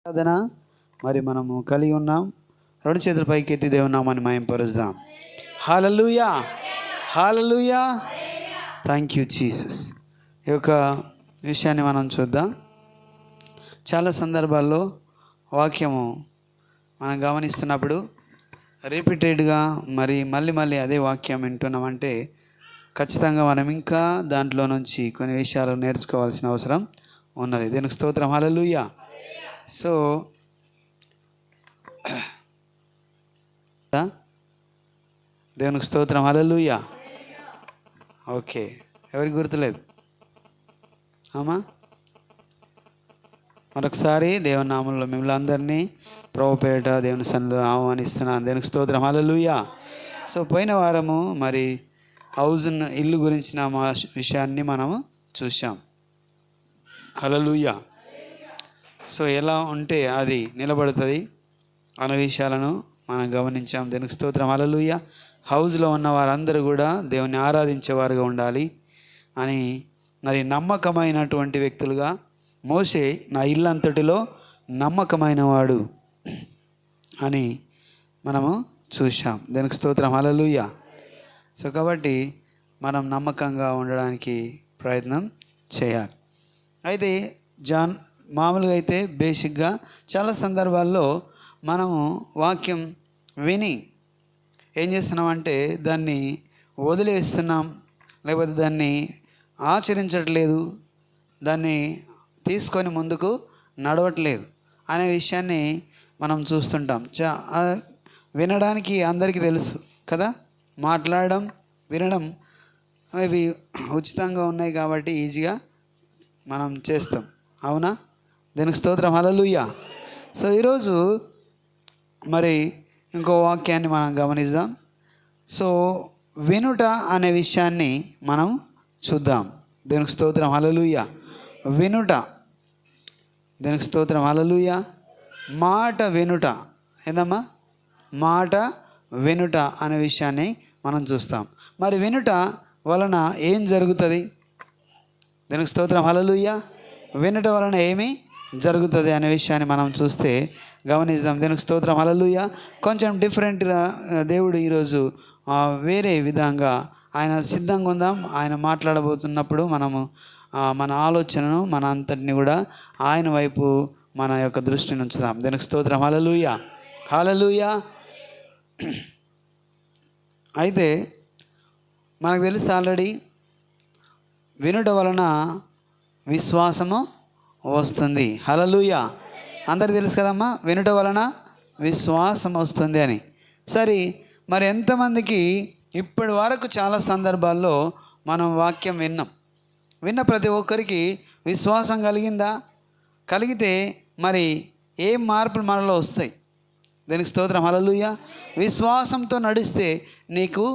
ఆరాధన మరి మనము కలిగి ఉన్నాం. రెండు చేతుల పైకి ఎత్తి దేవుని నామాన్ని మహిమపరుద్దాం. హల్లెలూయా, హల్లెలూయా. Thank you Jesus. ఈ యొక్క విషయాన్ని మనం చూద్దాం. చాలా సందర్భాల్లో వాక్యము మనం గమనిస్తున్నప్పుడు రిపీటెడ్గా మళ్ళీ అదే వాక్యం వింటున్నామంటే ఖచ్చితంగా మనం ఇంకా దాంట్లో నుంచి కొన్ని విషయాలు నేర్చుకోవాల్సిన అవసరం ఉన్నది. దీనికి స్తోత్రం. హల్లెలూయా. సో దేవునికి స్తోత్రం. హల్లెలూయా. ఓకే, ఎవరికి గుర్తులేదు? ఆమా, మరొకసారి దేవుని నామంలో మిమ్మల్ని అందరినీ ప్రభుపేట దేవుని సన్నిధిలో ఆహ్వానిస్తున్నాను. దేవునికి స్తోత్రం. హల్లెలూయా. సో పోయిన వారము మరి ఇల్లు గురించిన మా విషయాన్ని మనము చూసాం. హల్లెలూయా. సో ఎలా ఉంటే అది నిలబడుతుంది అనే విషయాలను మనం గమనించాం. దేవునికి స్తోత్రం. హల్లెలూయా. హౌస్లో ఉన్న వారందరూ కూడా దేవుని ఆరాధించేవారుగా ఉండాలి అని మరి నమ్మకమైనటువంటి వ్యక్తులుగా మోషే నా ఇల్లంతటిలో నమ్మకమైన వాడు అని మనము చూసాం. దేవునికి స్తోత్రం. హల్లెలూయా. సో కాబట్టి మనం నమ్మకంగా ఉండడానికి ప్రయత్నం చేయాలి. అయితే మామూలుగా అయితే బేసిక్గా చాలా సందర్భాల్లో మనము వాక్యం విని ఏం చేస్తున్నామంటే దాన్ని వదిలేస్తున్నాం, లేకపోతే దాన్ని ఆచరించట్లేదు, దాన్ని తీసుకొని ముందుకు నడవట్లేదు అనే విషయాన్ని మనం చూస్తుంటాం. వినడానికి అందరికీ తెలుసు కదా, మాట్లాడడం వినడం ఇవి ఉచితంగా ఉన్నాయి కాబట్టి ఈజీగా మనం చేస్తాం. అవునా? దీనికి స్తోత్రం. హల్లెలూయా. సో ఈరోజు మరి ఇంకో వాక్యాన్ని మనం గమనిద్దాం. సో వినుట అనే విషయాన్ని మనం చూద్దాం. దీనికి స్తోత్రం. హల్లెలూయా. వినుట. దీనికి స్తోత్రం. హల్లెలూయా. మాట వినుట. ఏందమ్మా? మాట వినుట అనే విషయాన్ని మనం చూస్తాం. మరి వినుట వలన ఏం జరుగుతుంది? దీనికి స్తోత్రం. హల్లెలూయా. వినుట వలన ఏమి జరుగుతుంది అనే విషయాన్ని మనం చూస్తే గమనిద్దాం. దీనికి స్తోత్రం. హల్లెలూయా. కొంచెం డిఫరెంట్గా దేవుడు ఈరోజు వేరే విధంగా ఆయన సిద్ధంగా ఉందాం. ఆయన మాట్లాడబోతున్నప్పుడు మనము మన ఆలోచనను మన అంతటిని కూడా ఆయన వైపు మన యొక్క దృష్టిని ఉంచుదాం. దీనికి స్తోత్రం. హల్లెలూయా, హల్లెలూయా. అయితే మనకు తెలుసు ఆల్రెడీ వినుట వలన విశ్వాసము వస్తుంది. హల్లెలూయా. అందరికీ తెలుసు కదమ్మా, వినుట వలన విశ్వాసం వస్తుంది అని. సరే, మరి ఎంతమందికి ఇప్పటి వరకు చాలా సందర్భాల్లో మనం వాక్యం విన్న ప్రతి ఒక్కరికి విశ్వాసం కలిగిందా? కలిగితే మరి ఏం మార్పులు మనలో వస్తాయి? దీనికి స్తోత్రం. హల్లెలూయా. విశ్వాసంతో నడిస్తే నీకు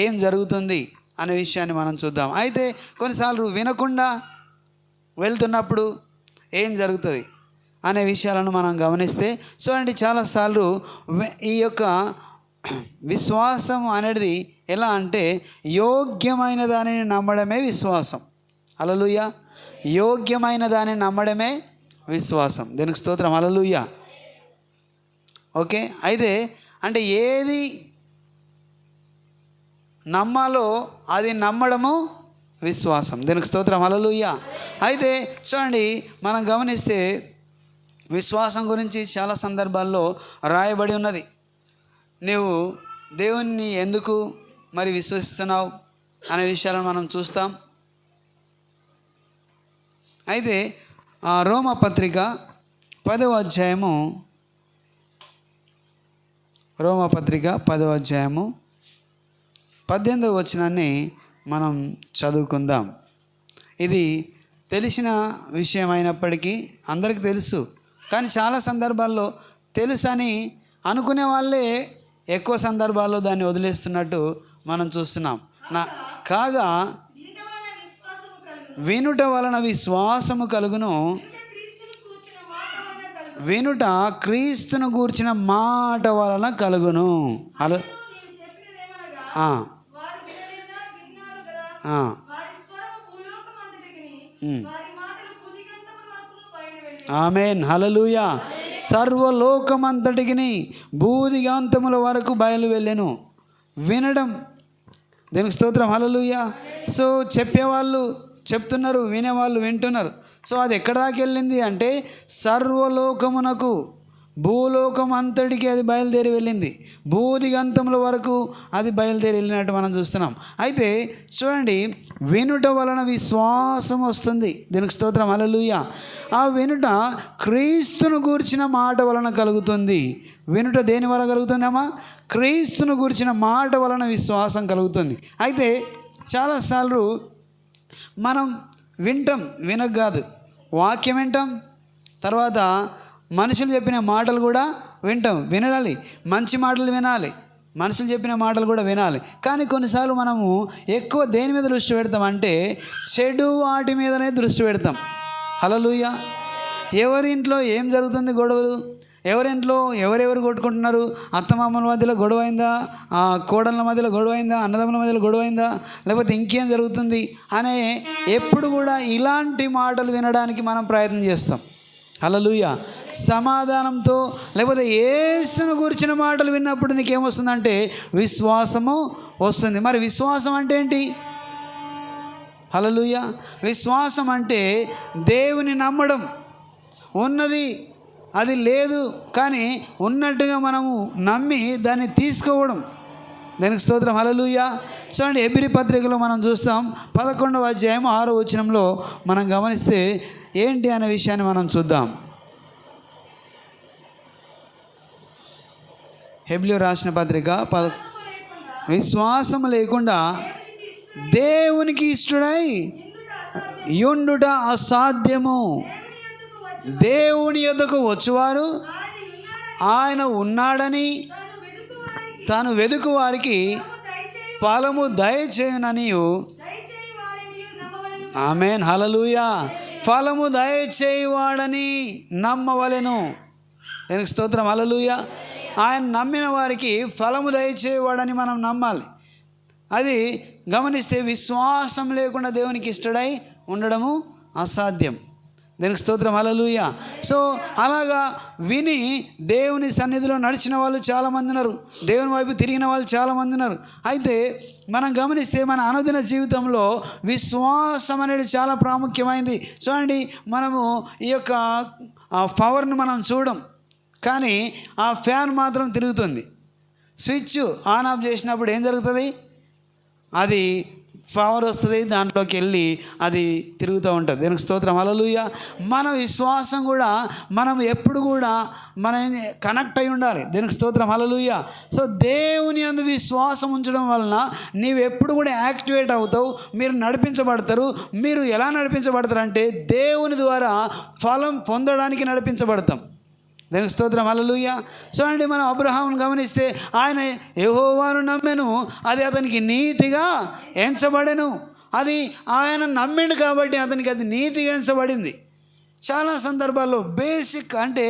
ఏం జరుగుతుంది అనే విషయాన్ని మనం చూద్దాం. అయితే కొన్నిసార్లు వినకుండా వెళ్తున్నప్పుడు ఏం జరుగుతుంది అనే విషయాలను మనం గమనిస్తే చూడండి, చాలాసార్లు ఈ యొక్క విశ్వాసం అనేది ఎలా అంటే యోగ్యమైన దానిని నమ్మడమే విశ్వాసం. హల్లెలూయా. యోగ్యమైన దానిని నమ్మడమే విశ్వాసం. దీనికి స్తోత్రం. హల్లెలూయా. ఓకే, అయితే అంటే ఏది నమ్మాలో అది నమ్మడము విశ్వాసం. దీనికి స్తోత్రం. హల్లెలూయా. అయితే చూడండి, మనం గమనిస్తే విశ్వాసం గురించి చాలా సందర్భాల్లో రాయబడి ఉన్నది. నీవు దేవుణ్ణి ఎందుకు మరి విశ్వసిస్తున్నావు అనే విషయాలను మనం చూస్తాం. అయితే రోమపత్రిక 10వ అధ్యాయము 18వ వచనాన్ని మనం చదువుకుందాం. ఇది తెలిసిన విషయం అయినప్పటికీ అందరికీ తెలుసు, కానీ చాలా సందర్భాల్లో తెలుసని అనుకునే వాళ్ళే ఎక్కువ సందర్భాల్లో దాన్ని వదిలేస్తున్నట్టు మనం చూస్తున్నాం. కాగా వినుట వలన విశ్వాసము కలుగును. వినుట క్రీస్తును గూర్చిన మాట వలన కలుగును. హలో, ఆమేన్. హల్లెలూయా. సర్వలోకమంతటికి భూదిగాంతముల వరకు బయలు వెళ్ళెను. వినడం, దేవునికి స్తోత్రం, హల్లెలూయా. సో చెప్పేవాళ్ళు చెప్తున్నారు, వినేవాళ్ళు వింటున్నారు. సో అది ఎక్కడ దాకా వెళ్ళింది అంటే సర్వలోకమునకు, భూలోకం అంతటికి అది బయలుదేరి వెళ్ళింది. భూదిగంతముల వరకు అది బయలుదేరి వెళ్ళినట్టు మనం చూస్తున్నాం. అయితే చూడండి, వినుట వలన విశ్వాసం వస్తుంది. దీనికి స్తోత్రం, హల్లెలూయా. ఆ వినుట క్రీస్తును గూర్చిన మాట వలన కలుగుతుంది. వినుట దేని వలన కలుగుతుందమ్మా? క్రీస్తును గూర్చిన మాట వలన విశ్వాసం కలుగుతుంది. అయితే చాలాసార్లు మనం వింటాం, వినక కాదు, వాక్యం వింటాం, తర్వాత మనుషులు చెప్పిన మాటలు కూడా వింటాం. వినాలి, మంచి మాటలు వినాలి, మనుషులు చెప్పిన మాటలు కూడా వినాలి. కానీ కొన్నిసార్లు మనము ఎక్కువ దేని మీద దృష్టి పెడతాం అంటే చెడు వాటి మీదనే దృష్టి పెడతాం. హల్లెలూయా. ఎవరింట్లో ఏం జరుగుతుంది, గొడవలు, ఎవరింట్లో ఎవరెవరు కొట్టుకుంటున్నారు, అత్తమామల మధ్యలో గొడవ అయిందా, కోడళ్ళ మధ్యలో గొడవ అయిందా, అన్నదమ్ముల మధ్యలో గొడవ అయిందా, లేకపోతే ఇంకేం జరుగుతుంది అనే ఎప్పుడు కూడా ఇలాంటి మాటలు వినడానికి మనం ప్రయత్నం చేస్తాం. హల్లెలూయా. సమాధానంతో లేకపోతే యేసును గురించిన మాటలు విన్నప్పుడు నీకేమొస్తుందంటే విశ్వాసము వస్తుంది. మరి విశ్వాసం అంటే ఏంటి? హల్లెలూయా. విశ్వాసం అంటే దేవుని నమ్మడం. ఉన్నది అది లేదు కానీ ఉన్నట్టుగా మనము నమ్మి దాన్ని తీసుకోవడం. దానికి స్తోత్రం, హల్లెలూయా. చూడండి, హెబ్రీ పత్రికలో మనం చూస్తాం 11వ అధ్యాయం 6వ వచనంలో మనం గమనిస్తే ఏంటి అనే విషయాన్ని మనం చూద్దాం. హెబ్రీ రాసిన పత్రిక విశ్వాసం లేకుండా దేవునికి ఇష్టడై యుండుట అసాధ్యము. దేవుని యొద్దకు వచ్చువారు ఆయన ఉన్నాడని తాను వెదుకు వారికి ఫలము దయచేయుననియు. ఆమేన్, హల్లెలూయా. ఫలము దయచేయువాడని నమ్మవలెను. దీనికి స్తోత్రం, హల్లెలూయా. ఆయన నమ్మిన వారికి ఫలము దయచేవాడని మనం నమ్మాలి. అది గమనిస్తే విశ్వాసం లేకుండా దేవునికి ఇష్టడై ఉండడము అసాధ్యం. దీనికి స్తోత్రం, హల్లెలూయా. సో అలాగా విని దేవుని సన్నిధిలో నడిచిన వాళ్ళు చాలామంది ఉన్నారు, దేవుని వైపు తిరిగిన వాళ్ళు చాలామంది ఉన్నారు. అయితే మనం గమనిస్తే మన అనుదిన జీవితంలో విశ్వాసం అనేది చాలా ప్రాముఖ్యమైనది. చూడండి, మనము ఈ యొక్క పవర్ను మనం చూడం, కానీ ఆ ఫ్యాన్ మాత్రం తిరుగుతుంది. స్విచ్ ఆన్ ఆఫ్ చేసినప్పుడు ఏం జరుగుతుంది? అది పవర్ వస్తుంది, దాంట్లోకి వెళ్ళి అది తిరుగుతూ ఉంటుంది. దీనికి స్తోత్రం, హల్లెలూయా. మన విశ్వాసం కూడా మనం ఎప్పుడు కూడా మనం కనెక్ట్ అయి ఉండాలి. దీనికి స్తోత్రం, హల్లెలూయా. సో దేవుని యందు విశ్వాసం ఉంచడం వలన నీవు ఎప్పుడు కూడా యాక్టివేట్ అవుతావు, మీరు నడిపించబడతారు. మీరు ఎలా నడిపించబడతారు అంటే దేవుని ద్వారా ఫలం పొందడానికి నడిపించబడతాం. దానికి స్తోత్రం, హల్లెలూయా. చూడండి, మనం అబ్రహామును గమనిస్తే ఆయన యెహోవాను నమ్మెను, అది అతనికి నీతిగా ఎంచబడెను. అది ఆయన నమ్మిండు కాబట్టి అతనికి అది నీతిగా ఎంచబడింది. చాలా సందర్భాల్లో బేసిక్ అంటే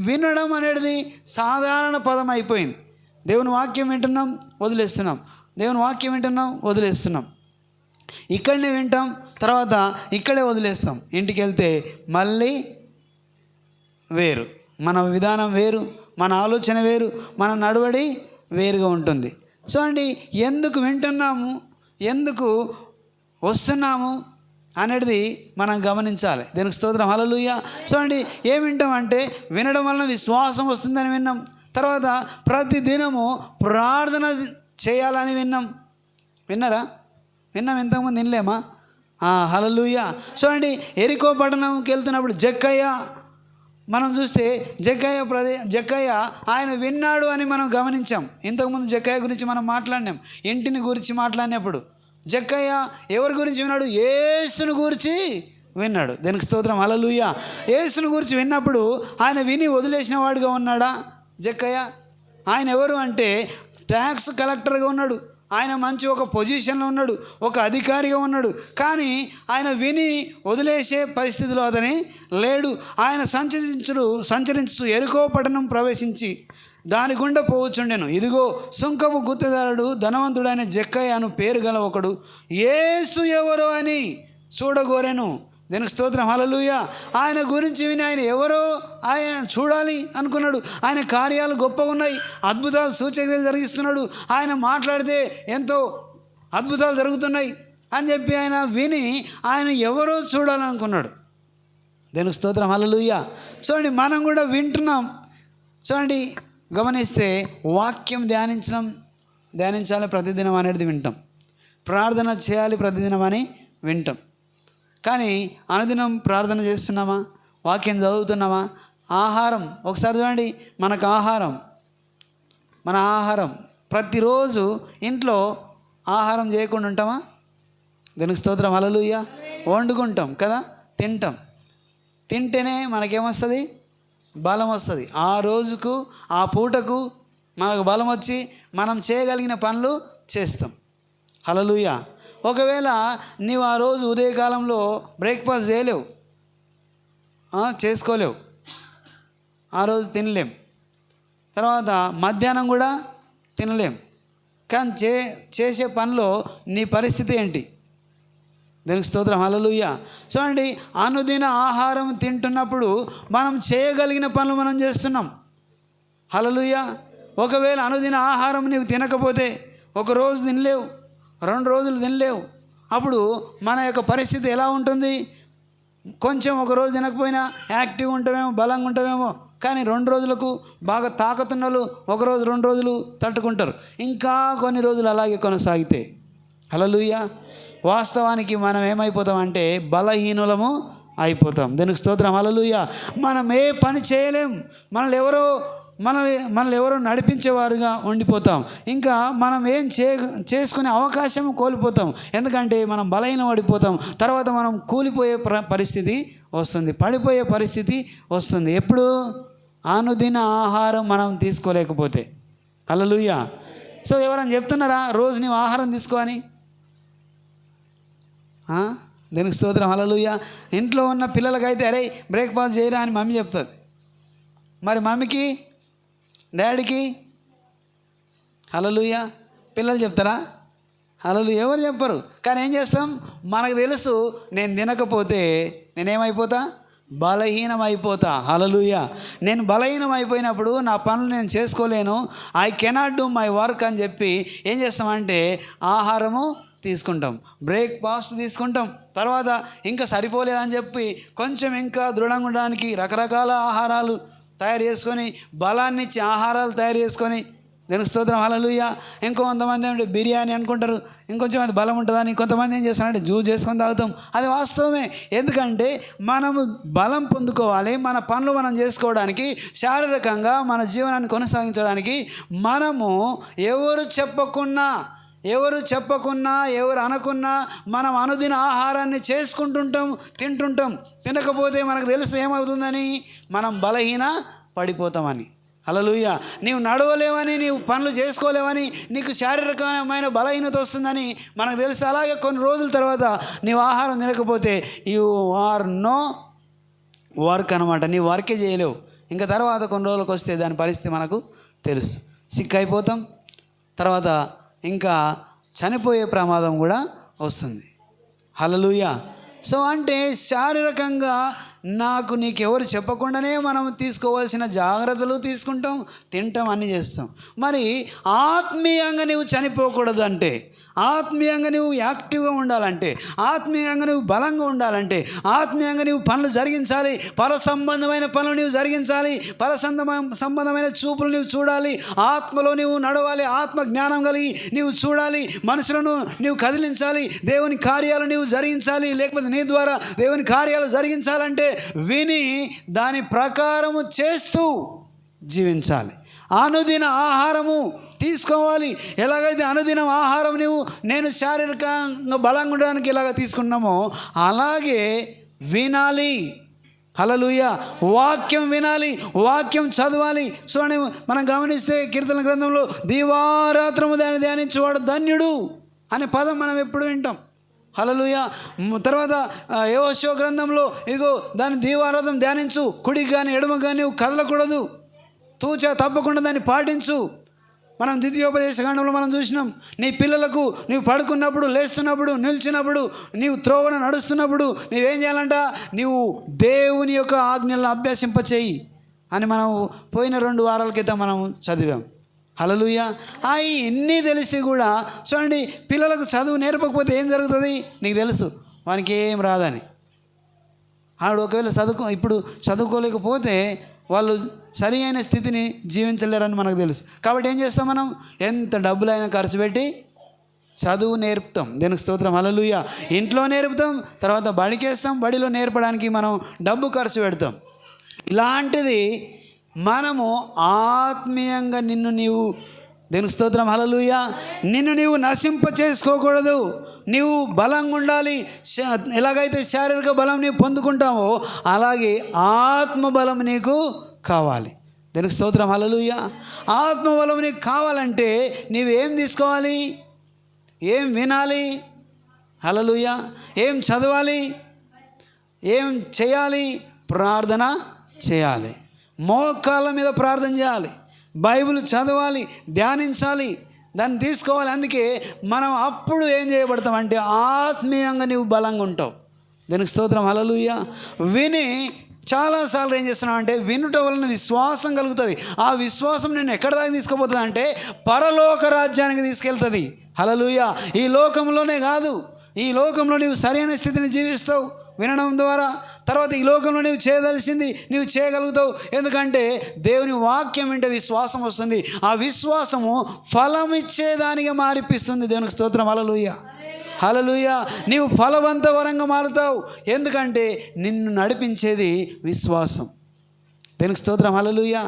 వినడం అనేది సాధారణ పదం అయిపోయింది. దేవుని వాక్యం వింటున్నాం, వదిలేస్తున్నాం, దేవుని వాక్యం వింటున్నాం, వదిలేస్తున్నాం. ఇక్కడనే వింటాం, తర్వాత ఇక్కడే వదిలేస్తాం. ఇంటికి వెళ్తే మళ్ళీ వేరు, మన విధానం వేరు, మన ఆలోచన వేరు, మన నడవడి వేరుగా ఉంటుంది. చూడండి, ఎందుకు వింటున్నాము, ఎందుకు వస్తున్నాము అనేది మనం గమనించాలి. దీనికి స్తోత్రం, హల్లెలూయా. చూడండి, ఏం వింటామంటే వినడం వలన విశ్వాసం వస్తుందని విన్నాం. తర్వాత ప్రతి దినము ప్రార్థన చేయాలని విన్నాం. విన్నారా? విన్నాం, ఇంతకుముందు వినలేమా? హల్లెలూయా. చూడండి, ఎరికో పట్టణంకి వెళ్తున్నప్పుడు జక్కయ్య మనం చూస్తే జక్కయ్య ఆయన విన్నాడు అని మనం గమనించాం. ఇంతకుముందు జక్కయ్య గురించి మనం మాట్లాడినాం, ఇంటిని గురించి మాట్లాడినప్పుడు. జక్కయ్య ఎవరి గురించి విన్నాడు? యేసును గురించి విన్నాడు. దీనికి స్తోత్రం, హల్లెలూయా. యేసును గురించి విన్నప్పుడు ఆయన విని వదిలేసిన వాడుగా ఉన్నాడా జక్కయ్య? ఆయన ఎవరు అంటే ట్యాక్స్ కలెక్టర్గా ఉన్నాడు, ఆయన మంచి ఒక పొజిషన్లో ఉన్నాడు, ఒక అధికారిగా ఉన్నాడు. కానీ ఆయన విని వదిలేసే పరిస్థితిలో అతని లేడు. ఆయన సంచరించు ఎరుకో పట్టణం ప్రవేశించి దాని గుండా పోవచ్చుండెను. ఇదిగో సుంకపు గుత్తదారుడు ధనవంతుడైన జక్కయ్య అను పేరు గల ఒకడు యేసు ఎవరో అని చూడగోరెను. దేవునికి స్తోత్రం. హల్లెలూయా. ఆయన గురించి విని ఆయన ఎవరో ఆయన చూడాలి అనుకున్నాడు. ఆయన కార్యాలు గొప్పగా ఉన్నాయి, అద్భుతాలు సూచక్రియలు జరిగిస్తున్నాడు, ఆయన మాట్లాడితే ఎంతో అద్భుతాలు జరుగుతున్నాయి అని చెప్పి ఆయన విని ఆయన ఎవరో చూడాలనుకున్నాడు. దేవునికి స్తోత్రం. హల్లెలూయా. చూడండి, మనం కూడా వింటున్నాం. చూడండి, గమనిస్తే వాక్యం ధ్యానించాలి ప్రతిదినం అనేది వింటాం, ప్రార్థన చేయాలి ప్రతిదినం అని వింటాం. కానీ అనుదినం ప్రార్థన చేస్తున్నామా? వాక్యం చదువుతున్నామా? ఆహారం ఒకసారి చూడండి, మన ఆహారం ప్రతిరోజు ఇంట్లో ఆహారం చేయకుండా ఉంటామా? దేవునికి స్తోత్రం. హల్లెలూయా. వండుకుంటాం కదా, తింటేనే మనకేమొస్తుంది? బలం వస్తుంది. ఆ రోజుకు ఆ పూటకు మనకు బలం వచ్చి మనం చేయగలిగిన పనులు చేస్తాం. హల్లెలూయా. ఒకవేళ నీవు ఆ రోజు ఉదయకాలంలో బ్రేక్ఫాస్ట్ చేసుకోలేవు, ఆ రోజు తినలేం, తర్వాత మధ్యాహ్నం కూడా తినలేం. కానీ చేసే పనిలో నీ పరిస్థితి ఏంటి? దేవునికి స్తోత్రం. హల్లెలూయా. చూడండి, అనుదిన ఆహారం తింటున్నప్పుడు మనం చేయగలిగిన పనులు మనం చేస్తున్నాం. హల్లెలూయా. ఒకవేళ అనుదిన ఆహారం నీవు తినకపోతే, ఒక రోజు తినలేవు, 2 రోజులు తినలేవు, అప్పుడు మన యొక్క పరిస్థితి ఎలా ఉంటుంది? కొంచెం ఒక రోజు తినకపోయినా యాక్టివ్గా ఉంటామేమో, బలంగా ఉంటామేమో, కానీ 2 రోజులకు బాగా తాకతున్నలు 1 రోజు 2 రోజులు తట్టుకుంటారు, ఇంకా కొన్ని రోజులు అలాగే కొనసాగితే. హల్లెలూయా. వాస్తవానికి మనం ఏమైపోతామంటే బలహీనులము అయిపోతాం. దేవునికి స్తోత్రం. హల్లెలూయా. మనం ఏ పని చేయలేం, మనల్ని ఎవరో నడిపించేవారుగా ఉండిపోతాం. ఇంకా మనం ఏం చేసుకునే అవకాశం కోల్పోతాం. ఎందుకంటే మనం బలహీనం పడిపోతాం. తర్వాత మనం కూలిపోయే పరిస్థితి వస్తుంది, పడిపోయే పరిస్థితి వస్తుంది. ఎప్పుడు? అనుదిన ఆహారం మనం తీసుకోలేకపోతే. హల్లెలూయా. సో ఎవరైనా చెప్తున్నారా రోజు నీవు ఆహారం తీసుకో అని? దేవునికి స్తోత్రం. హల్లెలూయా. ఇంట్లో ఉన్న పిల్లలకైతే అరే బ్రేక్ఫాస్ట్ చేయరా అని మమ్మీ చెప్తుంది. మరి మమ్మీకి, డాడీకి హల్లెలూయా పిల్లలు చెప్తారా? హల్లెలూయా ఎవరు చెప్పరు. కానీ ఏం చేస్తాం? మనకు తెలుసు, నేను తినకపోతే నేనేమైపోతా? బలహీనం అయిపోతా. హల్లెలూయా. నేను బలహీనం అయిపోయినప్పుడు నా పనులు నేను చేసుకోలేను, I cannot do my work అని చెప్పి ఏం చేస్తామంటే ఆహారము తీసుకుంటాం, బ్రేక్ఫాస్ట్ తీసుకుంటాం. తర్వాత ఇంకా సరిపోలేదని చెప్పి కొంచెం ఇంకా దృఢంగా ఉండడానికి రకరకాల ఆహారాలు తయారు చేసుకొని, బలాన్ని ఇచ్చి ఆహారాలు తయారు చేసుకొని, దేవునికి స్తోత్రం. హల్లెలూయా. ఇంకొంతమంది ఏమంటే బిర్యానీ అనుకుంటారు, ఇంకొంచెం అది బలం ఉంటుందని. కొంతమంది ఏం చేస్తారంటే జ్యూస్ చేసుకొని తాగుతాం. అది వాస్తవమే. ఎందుకంటే మనము బలం పొందుకోవాలి, మన పనులు మనం చేసుకోవడానికి, శారీరకంగా మన జీవనాన్ని కొనసాగించడానికి మనము ఎవరు చెప్పకున్నా, ఎవరు అనకున్నా మనం అనుదిన ఆహారాన్ని చేసుకుంటుంటాం, తింటుంటాం. తినకపోతే మనకు తెలుసు ఏమవుతుందని, మనం బలహీన పడిపోతామని. హల్లెలూయా. నీవు నడవలేవని, నీవు పనులు చేసుకోలేవని, నీకు శారీరకమైన బలహీనత వస్తుందని మనకు తెలుసు. అలాగే కొన్ని రోజుల తర్వాత నీవు ఆహారం తినకపోతే యు ఆర్ నో వర్క్ అనమాట. నీ వర్కే చేయలేవు. ఇంకా తర్వాత కొన్ని రోజులకు వస్తే దాని పరిస్థితి మనకు తెలుసు, సిక్ అయిపోతాం. తర్వాత ఇంకా చనిపోయే ప్రమాదం కూడా వస్తుంది. హల్లెలూయా. సో అంటే శారీరకంగా నీకెవరు చెప్పకుండానే మనం తీసుకోవాల్సిన జాగ్రత్తలు తీసుకుంటాం, తింటాం, అన్నీ చేస్తాం. మరి ఆత్మీయంగా నువ్వు చనిపోకూడదు అంటే, ఆత్మీయంగా నువ్వు యాక్టివ్గా ఉండాలంటే, ఆత్మీయంగా నువ్వు బలంగా ఉండాలంటే, ఆత్మీయంగా నువ్వు పనులు జరిగించాలి, పర సంబంధమైన పనులు నువ్వు జరిగించాలి, సంబంధమైన చూపులు నువ్వు చూడాలి, ఆత్మలో నువ్వు నడవాలి, ఆత్మ జ్ఞానం కలిగి నువ్వు చూడాలి, మనుషులను నువ్వు కదిలించాలి, దేవుని కార్యాలు నువ్వు జరిగించాలి. లేకపోతే నీ ద్వారా దేవుని కార్యాలు జరిగించాలంటే విని దాని ప్రకారము చేస్తూ జీవించాలి. అనుదిన ఆహారము తీసుకోవాలి. ఎలాగైతే అనుదినం ఆహారం నేను శారీరకంగా బలంగా ఉండడానికి ఎలాగ తీసుకున్నామో అలాగే వినాలి. హల్లెలూయా. వాక్యం వినాలి, వాక్యం చదవాలి. చూడండి, మనం గమనిస్తే కీర్తన గ్రంథంలో దీవారాత్రము దాన్ని ధ్యానించేవాడు ధన్యుడు అనే పదం మనం ఎప్పుడు వింటాం. హల్లెలూయా. తర్వాత యెహోషువ గ్రంథంలో ఇగో దాన్ని దీవారాత్రం ధ్యానించు, కుడికి కానీ ఎడమ కానీ నువ్వు కదలకూడదు, తప్పకుండా దాన్ని పాటించు. మనం ద్వితీయోపదేశ కాండంలో మనం చూసినాం. నీ పిల్లలకు నీవు పడుకున్నప్పుడు, లేస్తున్నప్పుడు, నిల్చినప్పుడు, నీవు త్రోవన నడుస్తున్నప్పుడు నీవేం చేయాలంట? నీవు దేవుని యొక్క ఆజ్ఞలను అభ్యసింపచేయి అని మనం పోయిన 2 వారాల క్రితం మనం చదివాం. హల్లెలూయా. అవి ఎన్ని తెలిసి కూడా చూడండి, పిల్లలకు చదువు నేర్పకపోతే ఏం జరుగుతుంది? నీకు తెలుసు, వానికి ఏం రాదని. ఆడు ఒకవేళ ఇప్పుడు చదువుకోలేకపోతే వాళ్ళు సరి అయిన స్థితిని జీవించలేరని మనకు తెలుసు. కాబట్టి ఏం చేస్తాం? మనం ఎంత డబ్బులైనా ఖర్చు పెట్టి చదువు నేర్పుతాం. దేవునికి స్తోత్రం. హల్లెలూయా. ఇంట్లో నేర్పుతాం, తర్వాత బడికేస్తాం, బడిలో నేర్పడానికి మనం డబ్బు ఖర్చు పెడతాం. ఇలాంటిది మనము ఆత్మీయంగా నీవు దేవునికి స్తోత్రం. హల్లెలూయా. నిన్ను నీవు నశింప చేసుకోకూడదు. నీవు బలంగా ఉండాలి. ఎలాగైతే శారీరక బలం నీవు పొందుకుంటావో అలాగే ఆత్మ బలం నీకు కావాలి. దేవునికి స్తోత్రం. హల్లెలూయా. ఆత్మ బలం నీకు కావాలంటే నీవేం తీసుకోవాలి? ఏం వినాలి? హల్లెలూయా. ఏం చదవాలి? ఏం చేయాలి? ప్రార్థన చేయాలి. మోకాళ్ళ మీద ప్రార్థన చేయాలి. బైబిల్ చదవాలి, ధ్యానించాలి, దాన్ని తీసుకోవాలి. అందుకే మనం అప్పుడు ఏం చేయబడతామంటే ఆత్మీయంగా నీవు బలంగా ఉంటావు. దీనికి స్తోత్రం. హల్లెలూయా. విని చాలాసార్లు ఏం చేస్తున్నావు అంటే వినుట వలన విశ్వాసం కలుగుతుంది. ఆ విశ్వాసం నేను ఎక్కడ దాకా తీసుకుపోతుంది అంటే పరలోక రాజ్యానికి తీసుకెళ్తుంది. హల్లెలూయా. ఈ లోకంలోనే కాదు, ఈ లోకంలో నీవు సరైన స్థితిని జీవిస్తావు వినడం ద్వారా. తర్వాత ఈ లోకంలో నీవు చేయదలిసింది నీవు చేయగలుగుతావు. ఎందుకంటే దేవుని వాక్యం వింటే విశ్వాసం వస్తుంది. ఆ విశ్వాసము ఫలం ఇచ్చేదానిగా మారిపిస్తుంది. దేవునికి స్తోత్రం. హల్లెలూయా. హల్లెలూయా. నీవు ఫలవంతవరంగా మారుతావు. ఎందుకంటే నిన్ను నడిపించేది విశ్వాసం. దేవునికి స్తోత్రం. హల్లెలూయా.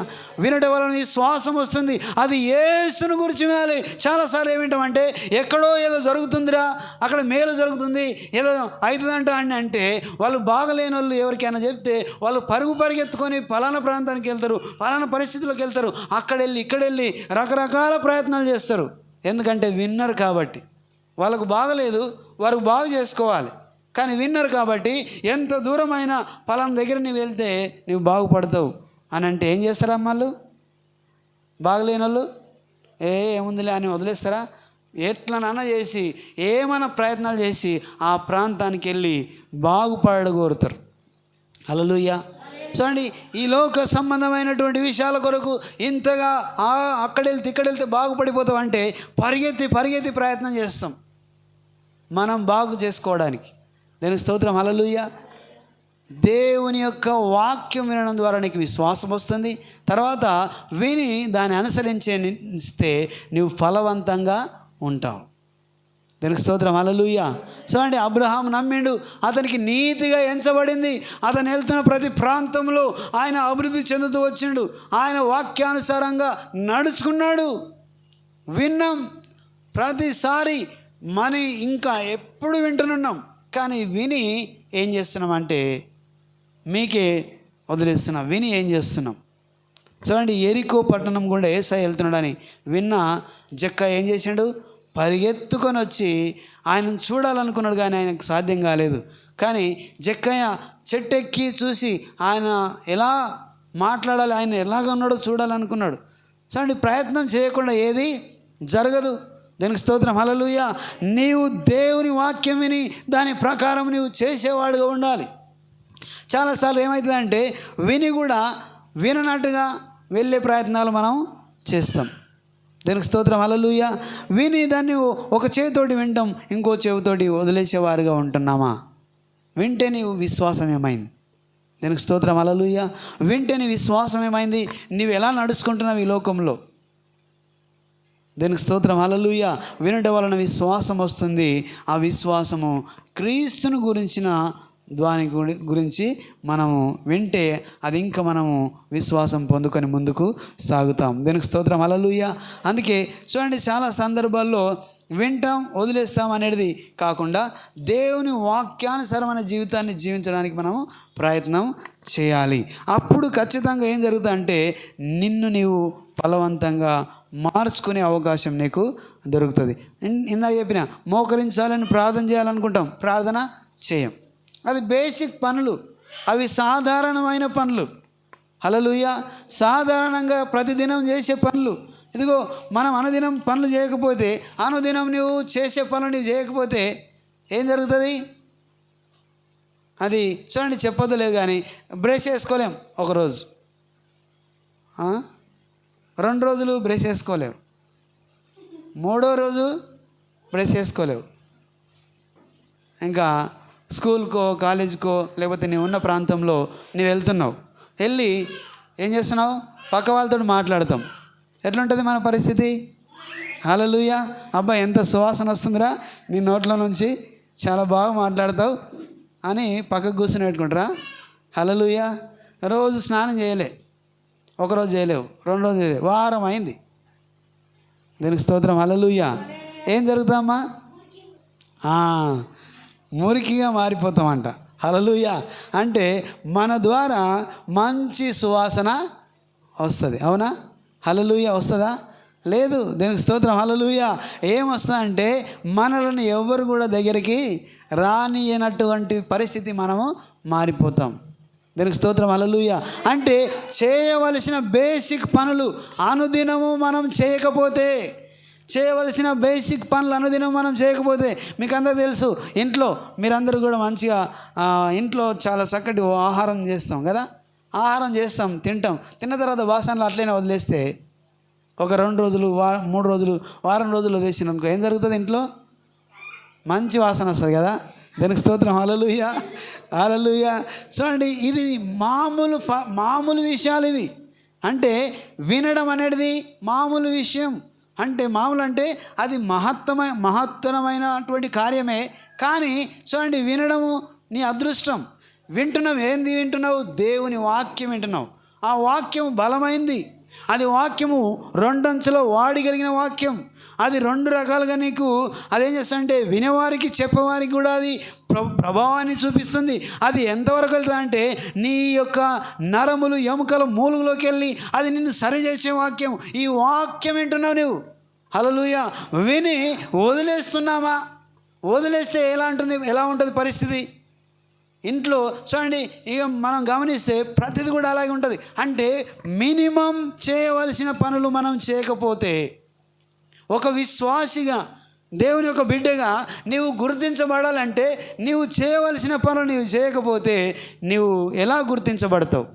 వినడం వలన విశ్వాసం వస్తుంది. అది యేసును గురించి వినాలి. చాలాసార్లు ఏమింటామంటే ఎక్కడో ఏదో జరుగుతుందిరా, అక్కడ మేలు జరుగుతుంది, ఏదో అవుతుందంట అని అంటే వాళ్ళు బాగలేని వాళ్ళు ఎవరికైనా చెప్తే వాళ్ళు పరిగెత్తుకొని పలానా ప్రాంతానికి వెళ్తారు, పలానా పరిస్థితుల్లోకి వెళ్తారు. అక్కడెళ్ళి ఇక్కడెళ్ళి రకరకాల ప్రయత్నాలు చేస్తారు. ఎందుకంటే విన్నర్ కాబట్టి. వాళ్ళకు బాగలేదు, వారు బాగు చేసుకోవాలి. కానీ విన్నర్ కాబట్టి ఎంత దూరమైనా పలానా దగ్గర నీవు వెళ్తే నువ్వు బాగుపడతావు అని అంటే ఏం చేస్తారా? అమ్మాళ్ళు బాగలేని వాళ్ళు ఏముందిలే అని వదిలేస్తారా? ఎట్లనన్నా చేసి ఏమైనా ప్రయత్నాలు చేసి ఆ ప్రాంతానికి వెళ్ళి బాగుపడ కోరుతారు. హల్లెలూయా. చూడండి, ఈ లోక సంబంధమైనటువంటి విషయాల కొరకు ఇంతగా అక్కడెళ్తే ఇక్కడెళ్తే బాగుపడిపోతాం అంటే పరిగెత్తి ప్రయత్నం చేస్తాం మనం బాగు చేసుకోవడానికి. దేవునికి స్తోత్రం. హల్లెలూయా. దేవుని యొక్క వాక్యం వినడం ద్వారా నీకు విశ్వాసం వస్తుంది. తర్వాత విని దాన్ని అనుసరించేస్తే నీవు ఫలవంతంగా ఉంటావు. దేవునికి స్తోత్రం. హల్లెలూయా. చూడండి, అబ్రహాం నమ్మిండు, అతనికి నీతిగా ఎంచబడింది. అతను వెళ్తున్న ప్రతి ప్రాంతంలో ఆయన అభివృద్ధి చెందుతూ వచ్చిండు. ఆయన వాక్యానుసారంగా నడుచుకున్నాడు. విన్నాం ప్రతిసారి మనం ఇంకా ఎప్పుడు వింటున్నాం, కానీ విని ఏం చేస్తున్నామంటే మీకే వదిలేస్తున్నాం. విని ఏం చేస్తున్నాం? చూడండి, ఎరికో పట్టణం గుండా యేసయ్య వెళ్తున్నాడని విన్న జక్క ఏం చేశాడు? పరిగెత్తుకొని వచ్చి ఆయనను చూడాలనుకున్నాడు, కానీ ఆయనకు సాధ్యం కాలేదు. కానీ జక్కయ్య చెట్టెక్కి చూసి ఆయన ఎలా మాట్లాడాలి, ఆయన ఎలాగ ఉన్నాడో చూడాలనుకున్నాడు. చూడండి, ప్రయత్నం చేయకుండా ఏది జరగదు. దానికి స్తోత్రం. హల్లెలూయా. నీవు దేవుని వాక్యం విని దాని ప్రకారం నీవు చేసేవాడుగా ఉండాలి. చాలాసార్లు ఏమవుతుందంటే విని కూడా విననట్టుగా వెళ్ళే ప్రయత్నాలు మనం చేస్తాం. దానికి స్తోత్రం. హల్లెలూయా. విని దాన్ని ఒక చేతితోటి వింటాం, ఇంకో చెవితోటి వదిలేసేవారుగా ఉంటున్నామా? వింటే నీవు విశ్వాసం ఏమైంది? దానికి స్తోత్రం. హల్లెలూయా. వింటే నీ విశ్వాసం ఏమైంది? నీవు ఎలా నడుచుకుంటున్నావు ఈ లోకంలో? దేవునికి స్తోత్రం. హల్లెలూయా. వినడం వలన విశ్వాసం వస్తుంది. ఆ విశ్వాసము క్రీస్తును గురించిన దాని గురించి మనము వింటే అది ఇంకా మనము విశ్వాసం పొందుకొని ముందుకు సాగుతాం. దేవునికి స్తోత్రం. హల్లెలూయా. అందుకే చూడండి, చాలా సందర్భాల్లో వింటాం వదిలేస్తాం అనేది కాకుండా దేవుని వాక్యానుసారమైన జీవితాన్ని జీవించడానికి మనము ప్రయత్నం చేయాలి. అప్పుడు ఖచ్చితంగా ఏం జరుగుతుందంటే నిన్ను నీవు ఫలవంతంగా మార్చుకునే అవకాశం నీకు దొరుకుతుంది. ఇందాక చెప్పిన మోకరించాలని ప్రార్థన చేయాలనుకుంటాం, ప్రార్థన చేయం. అది బేసిక్ పనులు, అవి సాధారణమైన పనులు. హల్లెలూయా. సాధారణంగా ప్రతిదినం చేసే పనులు. ఇదిగో మనం అనుదినం పనులు చేయకపోతే, అనుదినం నువ్వు చేసే పనులు నువ్వు చేయకపోతే ఏం జరుగుతుంది? అది చూడండి, చెప్పొద్దులేదు కానీ బ్రష్ చేసుకోలేం ఒకరోజు, 2 రోజులు బ్రష్ చేసుకోలేవు, 3వ రోజు బ్రష్ చేసుకోలేవు. ఇంకా స్కూల్కో కాలేజీకో లేకపోతే నీవు ఉన్న ప్రాంతంలో నువ్వు వెళ్తున్నావు, వెళ్ళి ఏం చేస్తున్నావు? పక్క వాళ్ళతో మాట్లాడతాం. ఎట్లుంటుంది మన పరిస్థితి? హల్లెలూయా. అబ్బా ఎంత సువాసన వస్తుందిరా నీ నోట్లో నుంచి, చాలా బాగా మాట్లాడతావు అని పక్కకు కూర్చొని పెట్టుకుంటారా? హల్లెలూయా. రోజు స్నానం చేయలే, ఒకరోజు చేయలేవు, 2 రోజులు చేయలేవు, వారం అయింది. దీనికి స్తోత్రం. హల్లెలూయా. ఏం జరుగుతామా? మురికిగా మారిపోతామంట. హల్లెలూయా. అంటే మన ద్వారా మంచి సువాసన వస్తుంది. అవునా? హల్లెలూయా. వస్తుందా? లేదు. దీనికి స్తోత్రం. హల్లెలూయా. ఏమొస్తుందంటే మనల్ని ఎవరు కూడా దగ్గరికి రానియనటువంటి పరిస్థితి మనము మారిపోతాం. దీనికి స్తోత్రం. హల్లెలూయా. అంటే చేయవలసిన బేసిక్ పనులు అనుదినము మనం చేయవలసిన బేసిక్ పనులు అనుదినం మనం చేయకపోతే, మీకు అందరూ తెలుసు, ఇంట్లో మీరందరూ కూడా మంచిగా ఇంట్లో చాలా చక్కటి ఆహారం చేస్తాం కదా, ఆహారం చేస్తాం, తింటాం, తిన్న తర్వాత వాసనలు అట్లనే వదిలేస్తే ఒక 2 రోజులు 3 రోజులు వారం రోజులు వదిలేసిన అనుకో, ఏం జరుగుతుంది? ఇంట్లో మంచి వాసన వస్తుంది కదా. దానికి స్తోత్రం. హల్లెలూయా. హల్లెలూయా. చూడండి, ఇది మామూలు విషయాలు ఇవి. అంటే వినడం అనేది మామూలు విషయం. అంటే మామూలు అంటే అది మహత్తరమైనటువంటి కార్యమే. కానీ చూడండి, వినడము నీ అదృష్టం. వింటున్నావు. ఏంది వింటున్నావు? దేవుని వాక్యం వింటున్నావు. ఆ వాక్యం బలమైంది. అది వాక్యము 2 అంచెలో వాడగలిగిన వాక్యం. అది 2 రకాలుగా నీకు అదేం చేస్తుందంటే వినేవారికి చెప్పేవారికి కూడా అది ప్రభావాన్ని చూపిస్తుంది. అది ఎంతవరకు వెళ్తుంది అంటే నీ యొక్క నరములు ఎముకల మూలుగులోకి వెళ్ళి అది నిన్ను సరిచేసే వాక్యం. ఈ వాక్యం వింటున్నావు నువ్వు. హల్లెలూయా. విని వదిలేస్తున్నామా? వదిలేస్తే ఎలా ఉంటుంది పరిస్థితి? ఇంట్లో చూడండి, ఇక మనం గమనిస్తే ప్రతిది కూడా అలాగే ఉంటుంది. అంటే మినిమం చేయవలసిన పనులు మనం చేయకపోతే, ఒక విశ్వాసిగా దేవుని యొక్క బిడ్డగా నీవు గుర్తించబడాలంటే నీవు చేయవలసిన పనులు నీవు చేయకపోతే నీవు ఎలా గుర్తించబడతావు?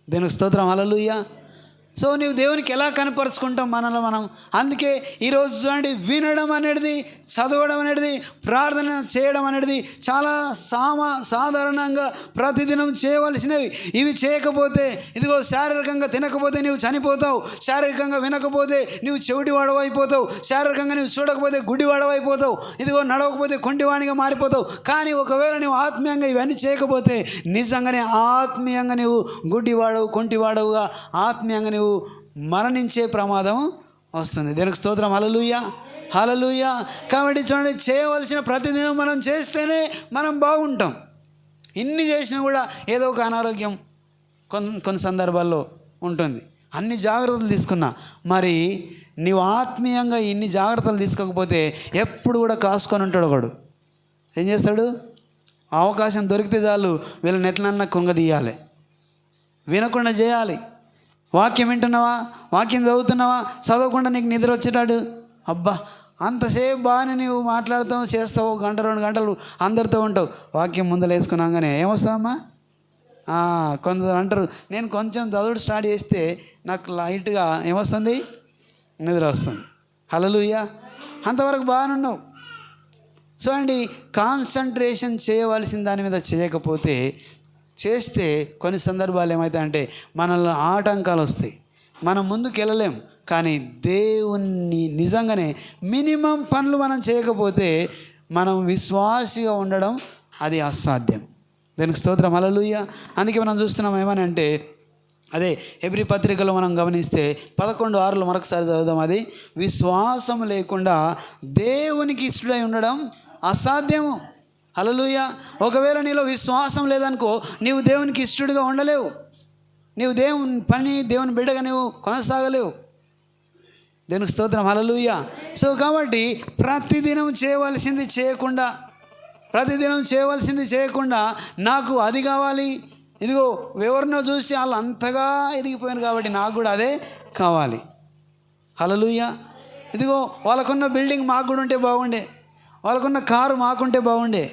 దేవునికి స్తోత్రం. హల్లెలూయా. సో నీవు దేవునికి ఎలా కనపరుచుకుంటాం మనలో మనం? అందుకే ఈరోజు చూడండి, వినడం అనేది, చదవడం అనేది, ప్రార్థన చేయడం అనేది చాలా సాధారణంగా ప్రతిదినం చేయవలసినవి. ఇవి చేయకపోతే, ఇదిగో శారీరకంగా తినకపోతే నీవు చనిపోతావు, శారీరకంగా వినకపోతే నీవు చెవిటి వాడవైపోతావు, శారీరకంగా నీవు చూడకపోతే గుడ్డి వాడవైపోతావు, ఇదిగో నడవకపోతే కొంటివాణిగా మారిపోతావు. కానీ ఒకవేళ నీవు ఆత్మీయంగా ఇవన్నీ చేయకపోతే నిజంగానే ఆత్మీయంగా నీవు గుడ్డివాడవు, కొంటివాడవుగా ఆత్మీయంగా నీవు మరణించే ప్రమాదం వస్తుంది. దీనికి స్తోత్రం. హల్లెలూయా. హల్లెలూయా. కాబట్టి చూడండి, చేయవలసిన ప్రతిదినం మనం చేస్తేనే మనం బాగుంటాం. ఇన్ని చేసినా కూడా ఏదో ఒక అనారోగ్యం కొన్ని సందర్భాల్లో ఉంటుంది. అన్ని జాగ్రత్తలు తీసుకున్నా మరి నీవు ఆత్మీయంగా ఇన్ని జాగ్రత్తలు తీసుకోకపోతే ఎప్పుడు కూడా కాసుకొని ఉంటాడు ఒకడు. ఏం చేస్తాడు? అవకాశం దొరికితే చాలు వీళ్ళని ఎట్లన్నా కొంగదీయాలి, వినకుండా చేయాలి. వాక్యం వింటున్నావా? వాక్యం చదువుతున్నావా? చదవకుండా నీకు నిద్ర వచ్చేటాడు. అబ్బా, అంతసేపు బాగానే నీవు మాట్లాడుతావు, చేస్తావు, 1-2 గంటలు అందరితో ఉంటావు. వాక్యం ముందర వేసుకున్నాగానే ఏమొస్తావమ్మా? కొందరు అంటారు, నేను కొంచెం చదువుడు స్టార్ట్ చేస్తే నాకు లైట్గా ఏమొస్తుంది? నిద్ర వస్తుంది. హల్లెలూయా. అంతవరకు బాగానే ఉన్నావు. చూడండి, కాన్సన్ట్రేషన్ చేయవలసిన దాని మీద చేయకపోతే, చేస్తే కొన్ని సందర్భాలు ఏమవుతాయంటే మనల్ని ఆటంకాలు వస్తాయి, మనం ముందుకు వెళ్ళలేం. కానీ దేవుణ్ణి నిజంగానే మినిమం పనులు మనం చేయకపోతే మనం విశ్వాసిగా ఉండడం అది అసాధ్యం. దానికి స్తోత్రం. హల్లెలూయా. అందుకే మనం చూస్తున్నాం ఏమని అంటే, అదే హెబ్రీ పత్రికలో మనం గమనిస్తే 11:6 మరొకసారి చదువుదాం. అది విశ్వాసం లేకుండా దేవునికి ఇష్టడై ఉండడం అసాధ్యము. హల్లెలూయా. ఒకవేళ నీలో విశ్వాసం లేదనుకో, నీవు దేవునికి ఇష్టడుగా ఉండలేవు, నీవు దేవుని పని దేవుని బిడ్డగా నీవు కొనసాగలేవు. దేవునికి స్తోత్రం. హల్లెలూయా. సో కాబట్టి ప్రతిదినం చేయవలసింది చేయకుండా నాకు అది కావాలి, ఇదిగో ఎవరినో చూసి వాళ్ళు అంతగా ఎదిగిపోయాను కాబట్టి నాకు కూడా అదే కావాలి. హల్లెలూయా. ఇదిగో వాళ్ళకున్న బిల్డింగ్ మాకు కూడా ఉంటే బాగుండే, వాళ్ళకున్న కారు మాకుంటే బాగుండే.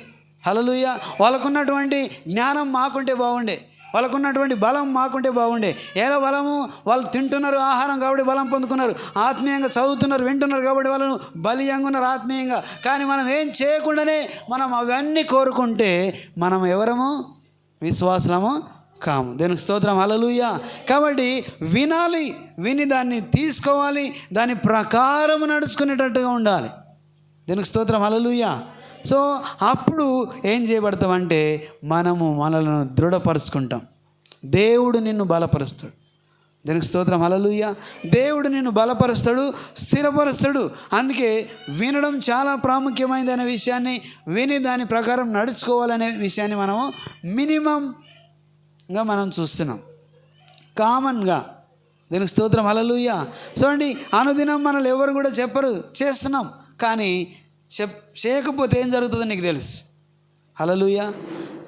హల్లెలూయా. వాళ్ళకున్నటువంటి జ్ఞానం మాకుంటే బాగుండే, వాళ్ళకున్నటువంటి బలం మాకుంటే బాగుండే. ఏదో బలము, వాళ్ళు తింటున్నారు ఆహారం కాబట్టి బలం పొందుకున్నారు, ఆత్మీయంగా చదువుతున్నారు వింటున్నారు కాబట్టి వాళ్ళు బలీయంగా ఉన్నారు ఆత్మీయంగా. కానీ మనం ఏం చేయకుండానే మనం అవన్నీ కోరుకుంటే మనం ఎవరము? విశ్వాసులము కాము. దేవునికి స్తోత్రం. హల్లెలూయా. కాబట్టి వినాలి, విని దాన్ని తీసుకోవాలి, దాని ప్రకారం నడుచుకునేటట్టుగా ఉండాలి. దేవునికి స్తోత్రం. హల్లెలూయా. సో అప్పుడు ఏం చేయబడతామంటే మనలను దృఢపరుచుకుంటాం. దేవుడు నిన్ను బలపరుస్తాడు. దేవునికి స్తోత్రం. హల్లెలూయా. దేవుడు నిన్ను బలపరుస్తాడు, స్థిరపరుస్తాడు. అందుకే వినడం చాలా ప్రాముఖ్యమైనది అనే విషయాన్ని, విని దాని ప్రకారం నడుచుకోవాలనే విషయాన్ని మనము మినిమంగా మనం చూస్తున్నాం, కామన్గా. దీనికి స్తోత్రం. హల్లెలూయా. చూడండి, అనుదినం మనల్ని ఎవరు కూడా చెప్పరు, చేస్తున్నాం. కానీ చేయకపోతే ఏం జరుగుతుందో నీకు తెలుసు. హల్లెలూయా.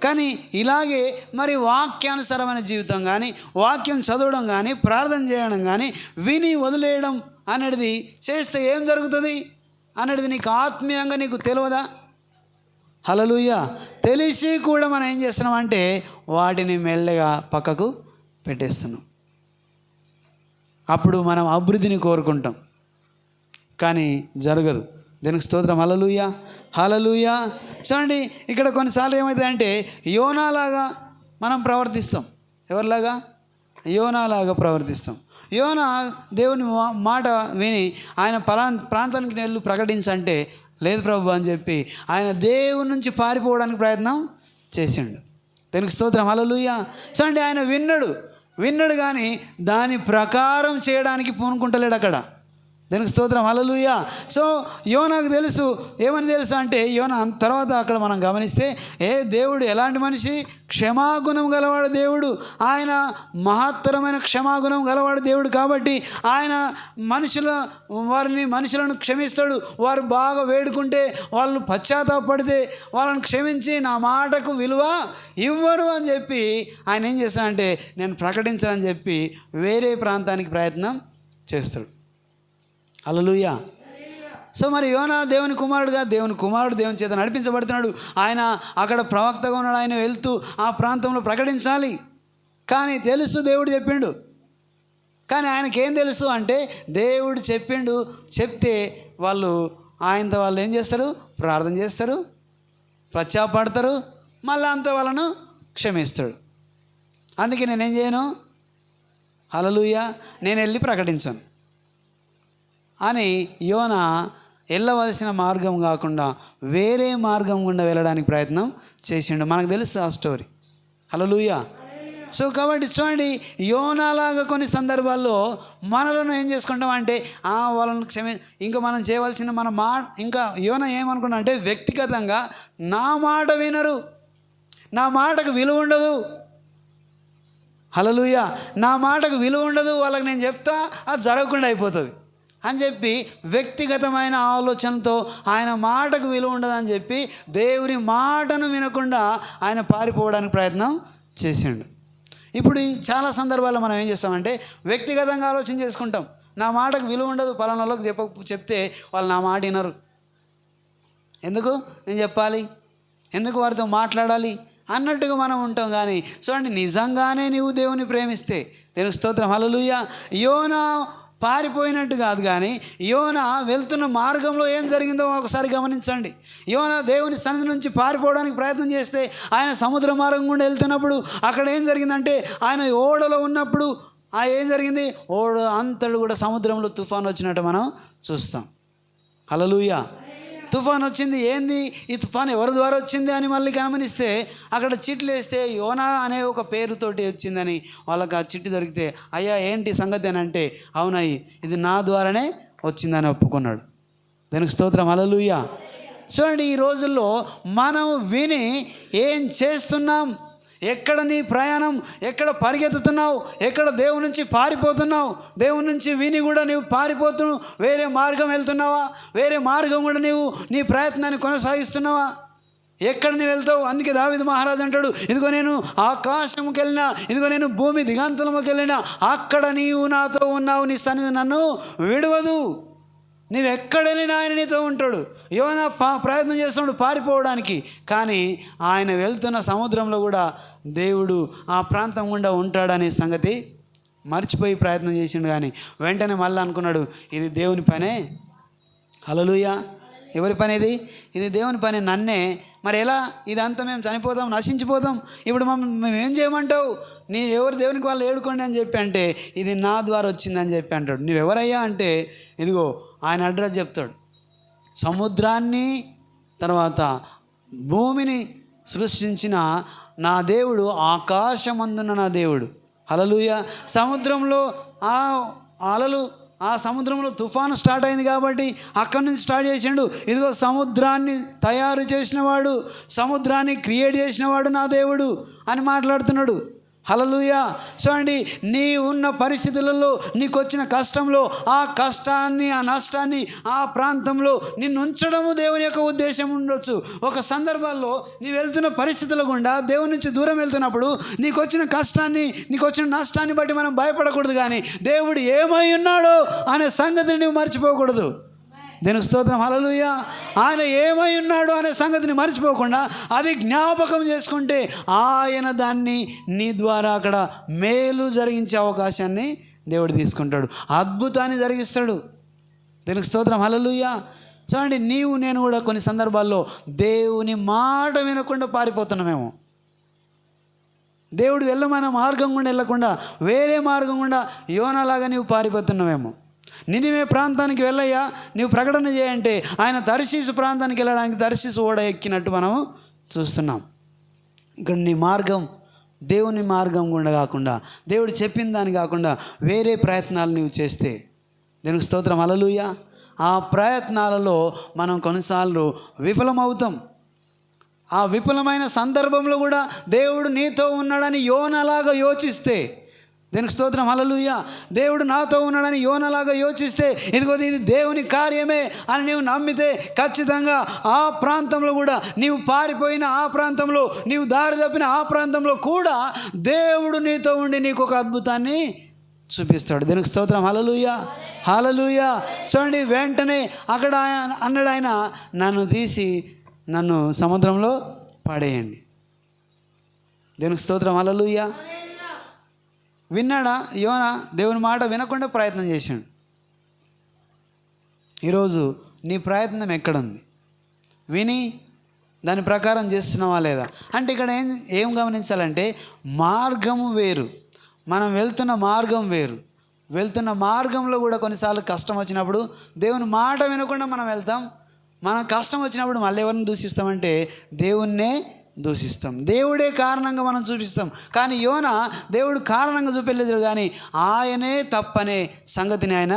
కానీ ఇలాగే మరి వాక్యానుసారమైన జీవితం కానీ, వాక్యం చదవడం కానీ, ప్రార్థన చేయడం కానీ, విని వదిలేయడం అనేది చేస్తే ఏం జరుగుతుంది అనేది నీకు ఆత్మీయంగా నీకు తెలియదా? హల్లెలూయా. తెలిసి కూడా మనం ఏం చేస్తున్నాం అంటే వాటిని మెల్లగా పక్కకు పెట్టేస్తున్నాం. అప్పుడు మనం అభివృద్ధిని కోరుకుంటాం, కానీ జరగదు. దీనికి స్తోత్రం. హల్లెలూయా. హల్లెలూయా. చూడండి, ఇక్కడ కొన్నిసార్లు ఏమవుతుందంటే యోనాలాగా మనం ప్రవర్తిస్తాం. ఎవరిలాగా? యోనాలాగా ప్రవర్తిస్తాం. యోనా దేవుని మాట విని ఆయన ప్రాంతానికి వెళ్ళి ప్రకటించంటే లేదు ప్రభు అని చెప్పి ఆయన దేవుని నుంచి పారిపోవడానికి ప్రయత్నం చేసిండు. దీనికి స్తోత్రం. హల్లెలూయా. చూడండి, ఆయన విన్నాడు కానీ దాని ప్రకారం చేయడానికి పూనుకుంటలేడు అక్కడ. దీనికి స్తోత్రం. హల్లెలూయా. సో యోనాకు తెలుసు. ఏమని తెలుసు అంటే యోనా తర్వాత అక్కడ మనం గమనిస్తే దేవుడు ఎలాంటి మనిషి? క్షమాగుణం గలవాడు దేవుడు. ఆయన మహత్తరమైన క్షమాగుణం గలవాడు దేవుడు. కాబట్టి ఆయన మనుషులను క్షమిస్తాడు. వారు బాగా వేడుకుంటే, వాళ్ళు పశ్చాత్తాపడితే వాళ్ళని క్షమించి నా మాటకు విలువ ఇవ్వరు అని చెప్పి ఆయన ఏం చేస్తాడంటే నేను ప్రకటించాలని చెప్పి వేరే ప్రాంతానికి ప్రయత్నం చేస్తాడు. హల్లెలూయా. సో మరి యోనా దేవుని కుమారుడు దేవుని చేత నడిపించబడుతున్నాడు. ఆయన అక్కడ ప్రవక్తగా ఉన్నాడు. ఆయన వెళ్తూ ఆ ప్రాంతంలో ప్రకటించాలి. కానీ తెలుసు, దేవుడు చెప్పిండు. కానీ ఆయనకేం తెలుసు అంటే దేవుడు చెప్పిండు, చెప్తే ఆయనతో వాళ్ళు ఏం చేస్తారు? ప్రార్థన చేస్తారు, పశ్చాత్తాపడతారు, మళ్ళీ అంతా వాళ్ళను క్షమిస్తాడు. అందుకే నేనేం చేయను? హల్లెలూయా. నేను వెళ్ళి ప్రకటించాను అని యోనా వెళ్ళవలసిన మార్గం కాకుండా వేరే మార్గం గుండా వెళ్ళడానికి ప్రయత్నం చేసిండు. మనకు తెలుసు ఆ స్టోరీ. హల్లెలూయా. సో కాబట్టి చూడండి, యోనాలాగా కొన్ని సందర్భాల్లో మనలను ఏం చేసుకుంటాం అంటే వాళ్ళని ఇంకా మనం చేయవలసిన ఇంకా యోనా ఏమనుకున్నా అంటే వ్యక్తిగతంగా నా మాట వినరు, నా మాటకు విలువ ఉండదు. హల్లెలూయా. నా మాటకు విలువ ఉండదు, వాళ్ళకి నేను చెప్తా అది జరగకుండా అయిపోతుంది అని చెప్పి వ్యక్తిగతమైన ఆలోచనతో ఆయన మాటకు విలువ ఉండదని చెప్పి దేవుని మాటను వినకుండా ఆయన పారిపోవడానికి ప్రయత్నం చేసిండు. ఇప్పుడు చాలా సందర్భాల్లో మనం ఏం చేస్తామంటే వ్యక్తిగతంగా ఆలోచన చేసుకుంటాం. నా మాటకు విలువ ఉండదు, పలానా వాళ్ళకి చెప్తే వాళ్ళు నా మాట వినరు, ఎందుకు నేను చెప్పాలి, ఎందుకు వారితో మాట్లాడాలి అన్నట్టుగా మనం ఉంటాం. కానీ చూడండి, నిజంగానే నీవు దేవుని ప్రేమిస్తే, దేవునికి స్తోత్రం. హల్లెలూయా. యోనా పారిపోయినట్టు కాదు, కానీ యోనా వెళ్తున్న మార్గంలో ఏం జరిగిందో ఒకసారి గమనించండి. యోనా దేవుని సన్నిధి నుంచి పారిపోవడానికి ప్రయత్నం చేస్తే ఆయన సముద్ర మార్గం గుండా వెళ్తున్నప్పుడు అక్కడ ఏం జరిగిందంటే ఆయన ఓడలో ఉన్నప్పుడు ఏం జరిగింది? ఓడ అంతడు కూడా సముద్రంలో తుఫాను వచ్చినట్టు మనం చూస్తాం. హల్లెలూయా. తుఫాన్ వచ్చింది. ఏంది ఈ తుఫాన్ ఎవరి ద్వారా వచ్చింది అని మళ్ళీ గమనిస్తే అక్కడ చిట్లు వేస్తే యోనా అనే ఒక పేరుతోటి వచ్చిందని వాళ్ళకి ఆ చిట్టి దొరికితే, అయ్యా ఏంటి సంగతి అని అంటే, అవునయ్యి ఇది నా ద్వారానే వచ్చిందని ఒప్పుకున్నాడు. దానికి స్తోత్రం. హల్లెలూయా. చూడండి, ఈ రోజుల్లో మనం విని ఏం చేస్తున్నాం, ఎక్కడ నీ ప్రయాణం, ఎక్కడ పరిగెత్తుతున్నావు, ఎక్కడ దేవుని నుంచి పారిపోతున్నావు, దేవుని నుంచి విని కూడా నీవు పారిపోతున్నావు, వేరే మార్గం వెళ్తున్నావా, వేరే మార్గం కూడా నీవు నీ ప్రయత్నాన్ని కొనసాగిస్తున్నావా? ఎక్కడ నువ్వు వెళ్తావు? అందుకే దావీదు మహారాజు అంటాడు, ఇదిగో నేను ఆకాశంకి వెళ్ళినా, ఇదిగో నేను భూమి దిగాంతరంలోకి వెళ్ళినా, అక్కడ నీవు నాతో ఉన్నావు, నీ సన్నిధి నన్ను విడవదు. నువ్వు ఎక్కడ వెళ్ళినా ఆయన నీతో ఉంటాడు. యోనా ప్రయత్నం చేస్తున్నాడు పారిపోవడానికి, కానీ ఆయన వెళ్తున్న సముద్రంలో కూడా దేవుడు ఆ ప్రాంతం గుండా ఉంటాడనే సంగతి మర్చిపోయి ప్రయత్నం చేసిండు. కానీ వెంటనే మళ్ళీ అనుకున్నాడు, ఇది దేవుని పనే. హల్లెలూయా. ఎవరి పని ఇది? ఇది దేవుని పని. నన్నే మరి ఎలా? ఇదంతా మేము చనిపోతాం, నశించిపోతాం, ఇప్పుడు మేము ఏం చేయమంటావు? నీ ఎవరు దేవునికి వాళ్ళు ఏడుకోండి అని చెప్పి అంటే, ఇది నా ద్వారా వచ్చిందని చెప్పి అంటాడు. నువ్వెవరయ్యా అంటే, ఇదిగో ఆయన అడ్రస్ చెప్తాడు. సముద్రాన్ని తర్వాత భూమిని సృష్టించిన నా దేవుడు, ఆకాశమందున్న నా దేవుడు. హల్లెలూయా. సముద్రంలో ఆ అలలు, ఆ సముద్రంలో తుఫాను స్టార్ట్ అయింది కాబట్టి అక్కడి నుంచి స్టార్ట్ చేసిండు. ఇదిగో సముద్రాన్ని తయారు చేసినవాడు, సముద్రాన్ని క్రియేట్ చేసినవాడు నా దేవుడు అని మాట్లాడుతున్నాడు. హల్లెలూయా. చూడండి, నీ ఉన్న పరిస్థితులలో, నీకు వచ్చిన కష్టంలో, ఆ కష్టాన్ని, ఆ నష్టాన్ని, ఆ ప్రాంతంలో నిన్ను ఉంచడము దేవుని యొక్క ఉద్దేశం ఉండొచ్చు. ఒక సందర్భాల్లో నీ వెళ్తున్న పరిస్థితుల గుండా దేవుని నుంచి దూరం వెళ్తున్నప్పుడు నీకు వచ్చిన కష్టాన్ని, నీకు వచ్చిన నష్టాన్ని బట్టి మనం భయపడకూడదు. కానీ దేవుడు ఏమై ఉన్నాడో అనే సంగతిని నువ్వు మర్చిపోకూడదు. దేవునికి స్తోత్రం. హల్లెలూయా. ఆయన ఏమై ఉన్నాడు అనే సంగతిని మర్చిపోకుండా అది జ్ఞాపకం చేసుకుంటే ఆయన దాన్ని నీ ద్వారా అక్కడ మేలు జరిగించే అవకాశాన్ని దేవుడు తీసుకుంటాడు, అద్భుతాన్ని జరిగిస్తాడు. దేవునికి స్తోత్రం. హల్లెలూయా. చూడండి, నీవు నేను కూడా కొన్ని సందర్భాల్లో దేవుని మాట వినకుండా పారిపోతున్నామేమో. దేవుడు వెళ్ళమన్న మార్గం గుండా వెళ్ళకుండా వేరే మార్గం గుండా యోనాలాగా నీవు పారిపోతున్నావేమో. నినివే ప్రాంతానికి వెళ్ళయ్యా, నీవు ప్రకటన చేయంటే ఆయన తర్షీసు ప్రాంతానికి వెళ్ళడానికి తర్షీసు ఓడ ఎక్కినట్టు మనము చూస్తున్నాం. ఇక్కడ నీ మార్గం దేవుని మార్గం గుండా కాకుండా, దేవుడు చెప్పిన దాని కాకుండా వేరే ప్రయత్నాలు నీవు చేస్తే, దేవునికి స్తోత్రం. హల్లెలూయా. ఆ ప్రయత్నాలలో మనం కొన్నిసార్లు విఫలమవుతాం. ఆ విఫలమైన సందర్భంలో కూడా దేవుడు నీతో ఉన్నాడని యోనలాగా యోచిస్తే, దేవునికి స్తోత్రం. హల్లెలూయా. దేవుడు నాతో ఉన్నాడని యోనలాగా యోచిస్తే, ఇదిగో ఇది దేవుని కార్యమే అని నీవు నమ్మితే ఖచ్చితంగా ఆ ప్రాంతంలో కూడా, నీవు పారిపోయిన ఆ ప్రాంతంలో, నీవు దారి తప్పిన ఆ ప్రాంతంలో కూడా దేవుడు నీతో ఉండి నీకు ఒక అద్భుతాన్ని చూపిస్తాడు. దేవునికి స్తోత్రం. హల్లెలూయా. హల్లెలూయా. చూడండి, వెంటనే అక్కడ అన్నాడు ఆయన, నన్ను తీసి నన్ను సముద్రంలో పడేయండి. దేవునికి స్తోత్రం. హల్లెలూయా. విన్నాడా యోనా? దేవుని మాట వినకుండా ప్రయత్నం చేశాడు. ఈరోజు నీ ప్రయత్నం ఎక్కడుంది? విని దాని ప్రకారం చేస్తున్నావా లేదా? అంటే ఇక్కడ ఏం గమనించాలంటే, మార్గము వేరు, మనం వెళ్తున్న మార్గం వేరు. వెళ్తున్న మార్గంలో కూడా కొన్నిసార్లు కష్టం వచ్చినప్పుడు దేవుని మాట వినకుండా మనం వెళ్తాం. మనం కష్టం వచ్చినప్పుడు మళ్ళీ ఎవరిని దూషిస్తామంటే దేవుణ్ణే దూషిస్తాం. దేవుడే కారణంగా మనం చూపిస్తాం. కానీ యోనా దేవుడు కారణంగా చూపెళ్ళలేదు, కానీ ఆయనే తప్పనే సంగతిని ఆయన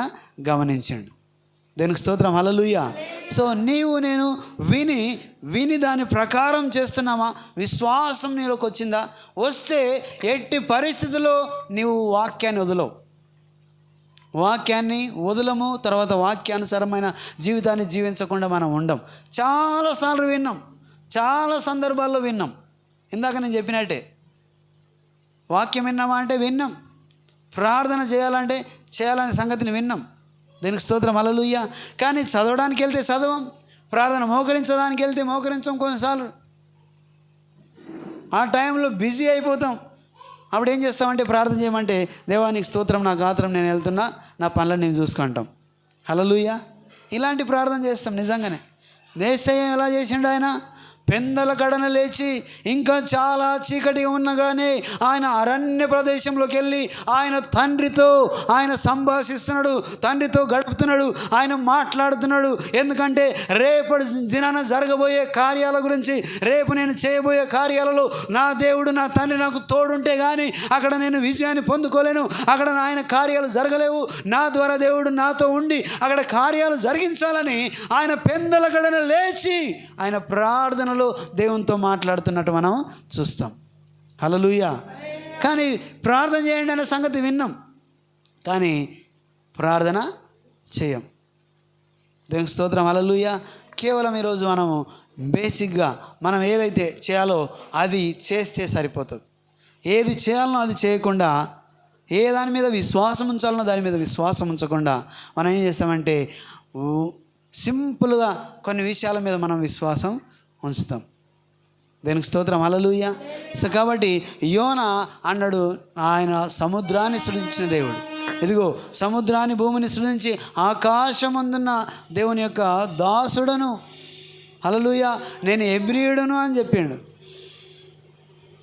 గమనించాడు. దేవునికి స్తోత్రం. హల్లెలూయా. సో నీవు నేను విని దాని ప్రకారం చేస్తున్నామా? విశ్వాసం నీలోకి వచ్చిందా? వస్తే ఎట్టి పరిస్థితుల్లో నీవు వాక్యాన్ని వదలవు. వాక్యాన్ని వదలము. తర్వాత వాక్యానుసారమైన జీవితాన్ని జీవించకుండా మనం ఉండం. చాలాసార్లు విన్నాం, చాలా సందర్భాల్లో విన్నాం. ఇందాక నేను చెప్పినట్టే, వాక్యం విన్నామా అంటే విన్నాం, ప్రార్థన చేయాలంటే చేయాలనే సంగతిని విన్నాం. దీనికి స్తోత్రం. హల్లెలూయా. కానీ చదవడానికి వెళ్తే చదవం, ప్రార్థన మోకరించడానికి వెళ్తే మోకరించం. కొన్నిసార్లు ఆ టైంలో బిజీ అయిపోతాం. అప్పుడు ఏం చేస్తామంటే, ప్రార్థన చేయమంటే, దేవానికి స్తోత్రం, నా గాత్రం నేను వెళ్తున్నా, నా పనులను నేను చూసుకుంటాం. హల్లెలూయా. ఇలాంటి ప్రార్థన చేస్తాం. నిజంగానే యేసయ్య ఎలా చేసిండు? ఆయన పెందల గడన లేచి ఇంకా చాలా చీకటిగా ఉన్నగానే ఆయన అరణ్య ప్రదేశంలోకి వెళ్ళి ఆయన తండ్రితో ఆయన సంభాషిస్తున్నాడు, తండ్రితో గడుపుతున్నాడు, ఆయన మాట్లాడుతున్నాడు. ఎందుకంటే రేపటి దినాన జరగబోయే కార్యాల గురించి, రేపు నేను చేయబోయే కార్యాలలో నా దేవుడు నా తండ్రి నాకు తోడుంటే కానీ అక్కడ నేను విజయాన్ని పొందుకోలేను, అక్కడ ఆయన కార్యాలు జరగలేవు. నా ద్వారా దేవుడు నాతో ఉండి అక్కడ కార్యాలు జరిగించాలని ఆయన పెందల గడన లేచి ఆయన ప్రార్థనలో దేవునితో మాట్లాడుతున్నట్టు మనం చూస్తాం. హల్లెలూయా. కానీ ప్రార్థన చేయండి అనే సంగతి విన్నాం, కానీ ప్రార్థన చేయం. దేవునికి స్తోత్రం. హల్లెలూయా. కేవలం ఈరోజు మనము బేసిక్గా మనం ఏదైతే చేయాలో అది చేస్తే సరిపోతుంది. ఏది చేయాలనో అది చేయకుండా, ఏ దాని మీద విశ్వాసం ఉంచాలనో దాని మీద విశ్వాసం ఉంచకుండా మనం ఏం చేస్తామంటే సింపుల్గా కొన్ని విషయాల మీద మనం విశ్వాసం ఉంచుతాం. దేనికి స్తోత్రం, హల్లెలూయా. సో కాబట్టి యోనా అన్నాడు, ఆయన సముద్రాన్ని సృజించిన దేవుడు, ఇదిగో సముద్రాన్ని భూమిని సృజించి ఆకాశమందున్న దేవుని యొక్క దాసుడను, హల్లెలూయా, నేను హెబ్రీయుడును అని చెప్పిండు.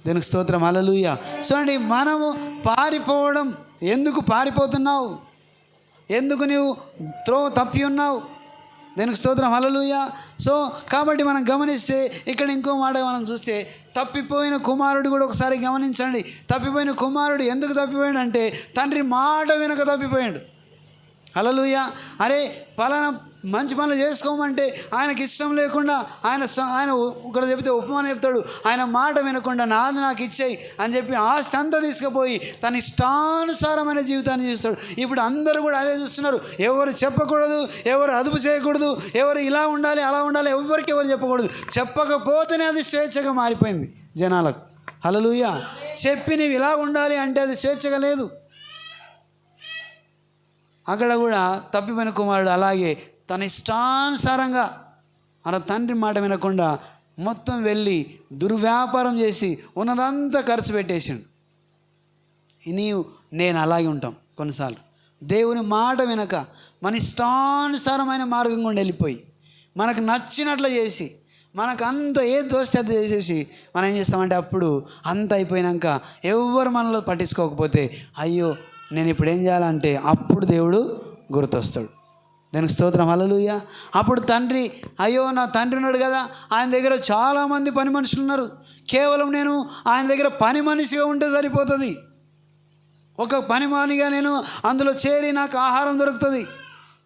దేనికి స్తోత్రం, హల్లెలూయా. చూడండి, మనము పారిపోవడం, ఎందుకు పారిపోతున్నావు, ఎందుకు నీవు త్రోవ తప్పి ఉన్నావు? దేనికి స్తోత్రం, హల్లెలూయా. సో కాబట్టి మనం గమనిస్తే ఇక్కడ ఇంకో మాట మనం చూస్తే, తప్పిపోయిన కుమారుడు కూడా ఒకసారి గమనించండి. తప్పిపోయిన కుమారుడు ఎందుకు తప్పిపోయాడు అంటే తండ్రి మాట వినక తప్పిపోయాడు. హల్లెలూయా. అరే పలానా మంచి పనులు చేసుకోమంటే ఆయనకి ఇష్టం లేకుండా ఆయన ఒకరు చెబితే ఉపమానం చెప్తాడు, ఆయన మాట వినకుండా నాది నాకు ఇచ్చేయి అని చెప్పి ఆస్తి అంతా తీసుకుపోయి తన ఇష్టానుసారమైన జీవితాన్ని చూస్తాడు. ఇప్పుడు అందరూ కూడా అదే చూస్తున్నారు. ఎవరు చెప్పకూడదు, ఎవరు అదుపు చేయకూడదు, ఎవరు ఇలా ఉండాలి అలా ఉండాలి, ఎవరికి ఎవరు చెప్పకూడదు. చెప్పకపోతేనే అది స్వేచ్ఛగా మారిపోయింది జనాలకు. హల్లెలూయా. చెప్పి నీవు ఇలా ఉండాలి అంటే అది స్వేచ్ఛగా లేదు. అక్కడ కూడా తప్పిపోయిన కుమారుడు అలాగే తన ఇష్టానుసారంగా మన తండ్రి మాట వినకుండా మొత్తం వెళ్ళి దుర్వ్యాపారం చేసి ఉన్నదంతా ఖర్చు పెట్టేసిండు. నేను అలాగే ఉంటాం కొన్నిసార్లు. దేవుని మాట వినక మన ఇష్టానుసారమైన మార్గం గుండా వెళ్ళిపోయి మనకు నచ్చినట్లు చేసి మనకు అంత ఏది దోస్తే అది చేసేసి మనం ఏం చేస్తామంటే అప్పుడు అంత అయిపోయినాక ఎవరు మనలో పట్టించుకోకపోతే అయ్యో నేను ఇప్పుడు ఏం చేయాలంటే అప్పుడు దేవుడు గుర్తొస్తాడు. దానికి స్తోత్రం, హల్లెలూయా. అప్పుడు తండ్రి, అయ్యో నా తండ్రి ఉన్నాడు కదా, ఆయన దగ్గర చాలామంది పని మనుషులు ఉన్నారు, కేవలం నేను ఆయన దగ్గర పని మనిషిగా ఉంటే సరిపోతుంది. ఒక పని మానిగా నేను అందులో చేరి నాకు ఆహారం దొరుకుతుంది.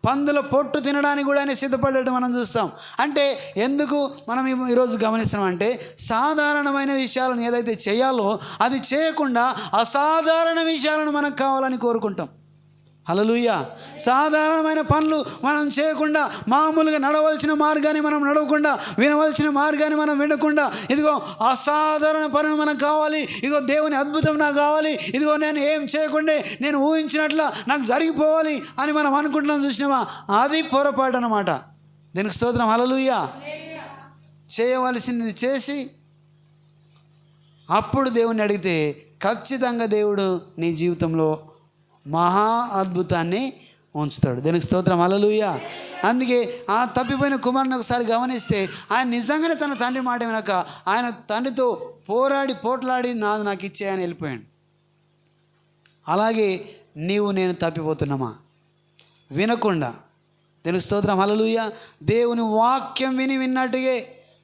పందుల పొట్టు తినడానికి కూడా ఆయన సిద్ధపడ్డట్టు మనం చూస్తాం. అంటే ఎందుకు మనం ఈరోజు గమనిస్తున్నామంటే సాధారణమైన విషయాలను ఏదైతే చేయాలో అది చేయకుండా అసాధారణ విషయాలను మనకు కావాలని కోరుకుంటాం. హల్లెలూయా. సాధారణమైన పనులు మనం చేయకుండా, మామూలుగా నడవలసిన మార్గాన్ని మనం నడవకుండా, వినవలసిన మార్గాన్ని మనం వినకుండా, ఇదిగో అసాధారణ పనులు మనకు కావాలి, ఇదిగో దేవుని అద్భుతం నాకు కావాలి, ఇదిగో నేను ఏం చేయకుండా నేను ఊహించినట్ల నాకు జరిగిపోవాలి అని మనం అనుకుంటున్నాం. చూసినామా, అది పొరపాటు అన్నమాట. దీనికి స్తోత్రం, హల్లెలూయా. చేయవలసింది చేసి అప్పుడు దేవుణ్ణి అడిగితే ఖచ్చితంగా దేవుడు నీ జీవితంలో మహా అద్భుతాన్ని ఉంచుతాడు. దీనికి స్తోత్రం, హల్లెలూయా. అందుకే ఆ తప్పిపోయిన కుమారుని ఒకసారి గమనిస్తే ఆయన నిజంగానే తన తండ్రి మాట వినక ఆయన తండ్రితో పోట్లాడి నాది నాకు ఇచ్చేయని వెళ్ళిపోయాడు. అలాగే నేను తప్పిపోతున్నామా వినకుండా? దీనికి స్తోత్రం, హల్లెలూయా. దేవుని వాక్యం విన్నట్టుగా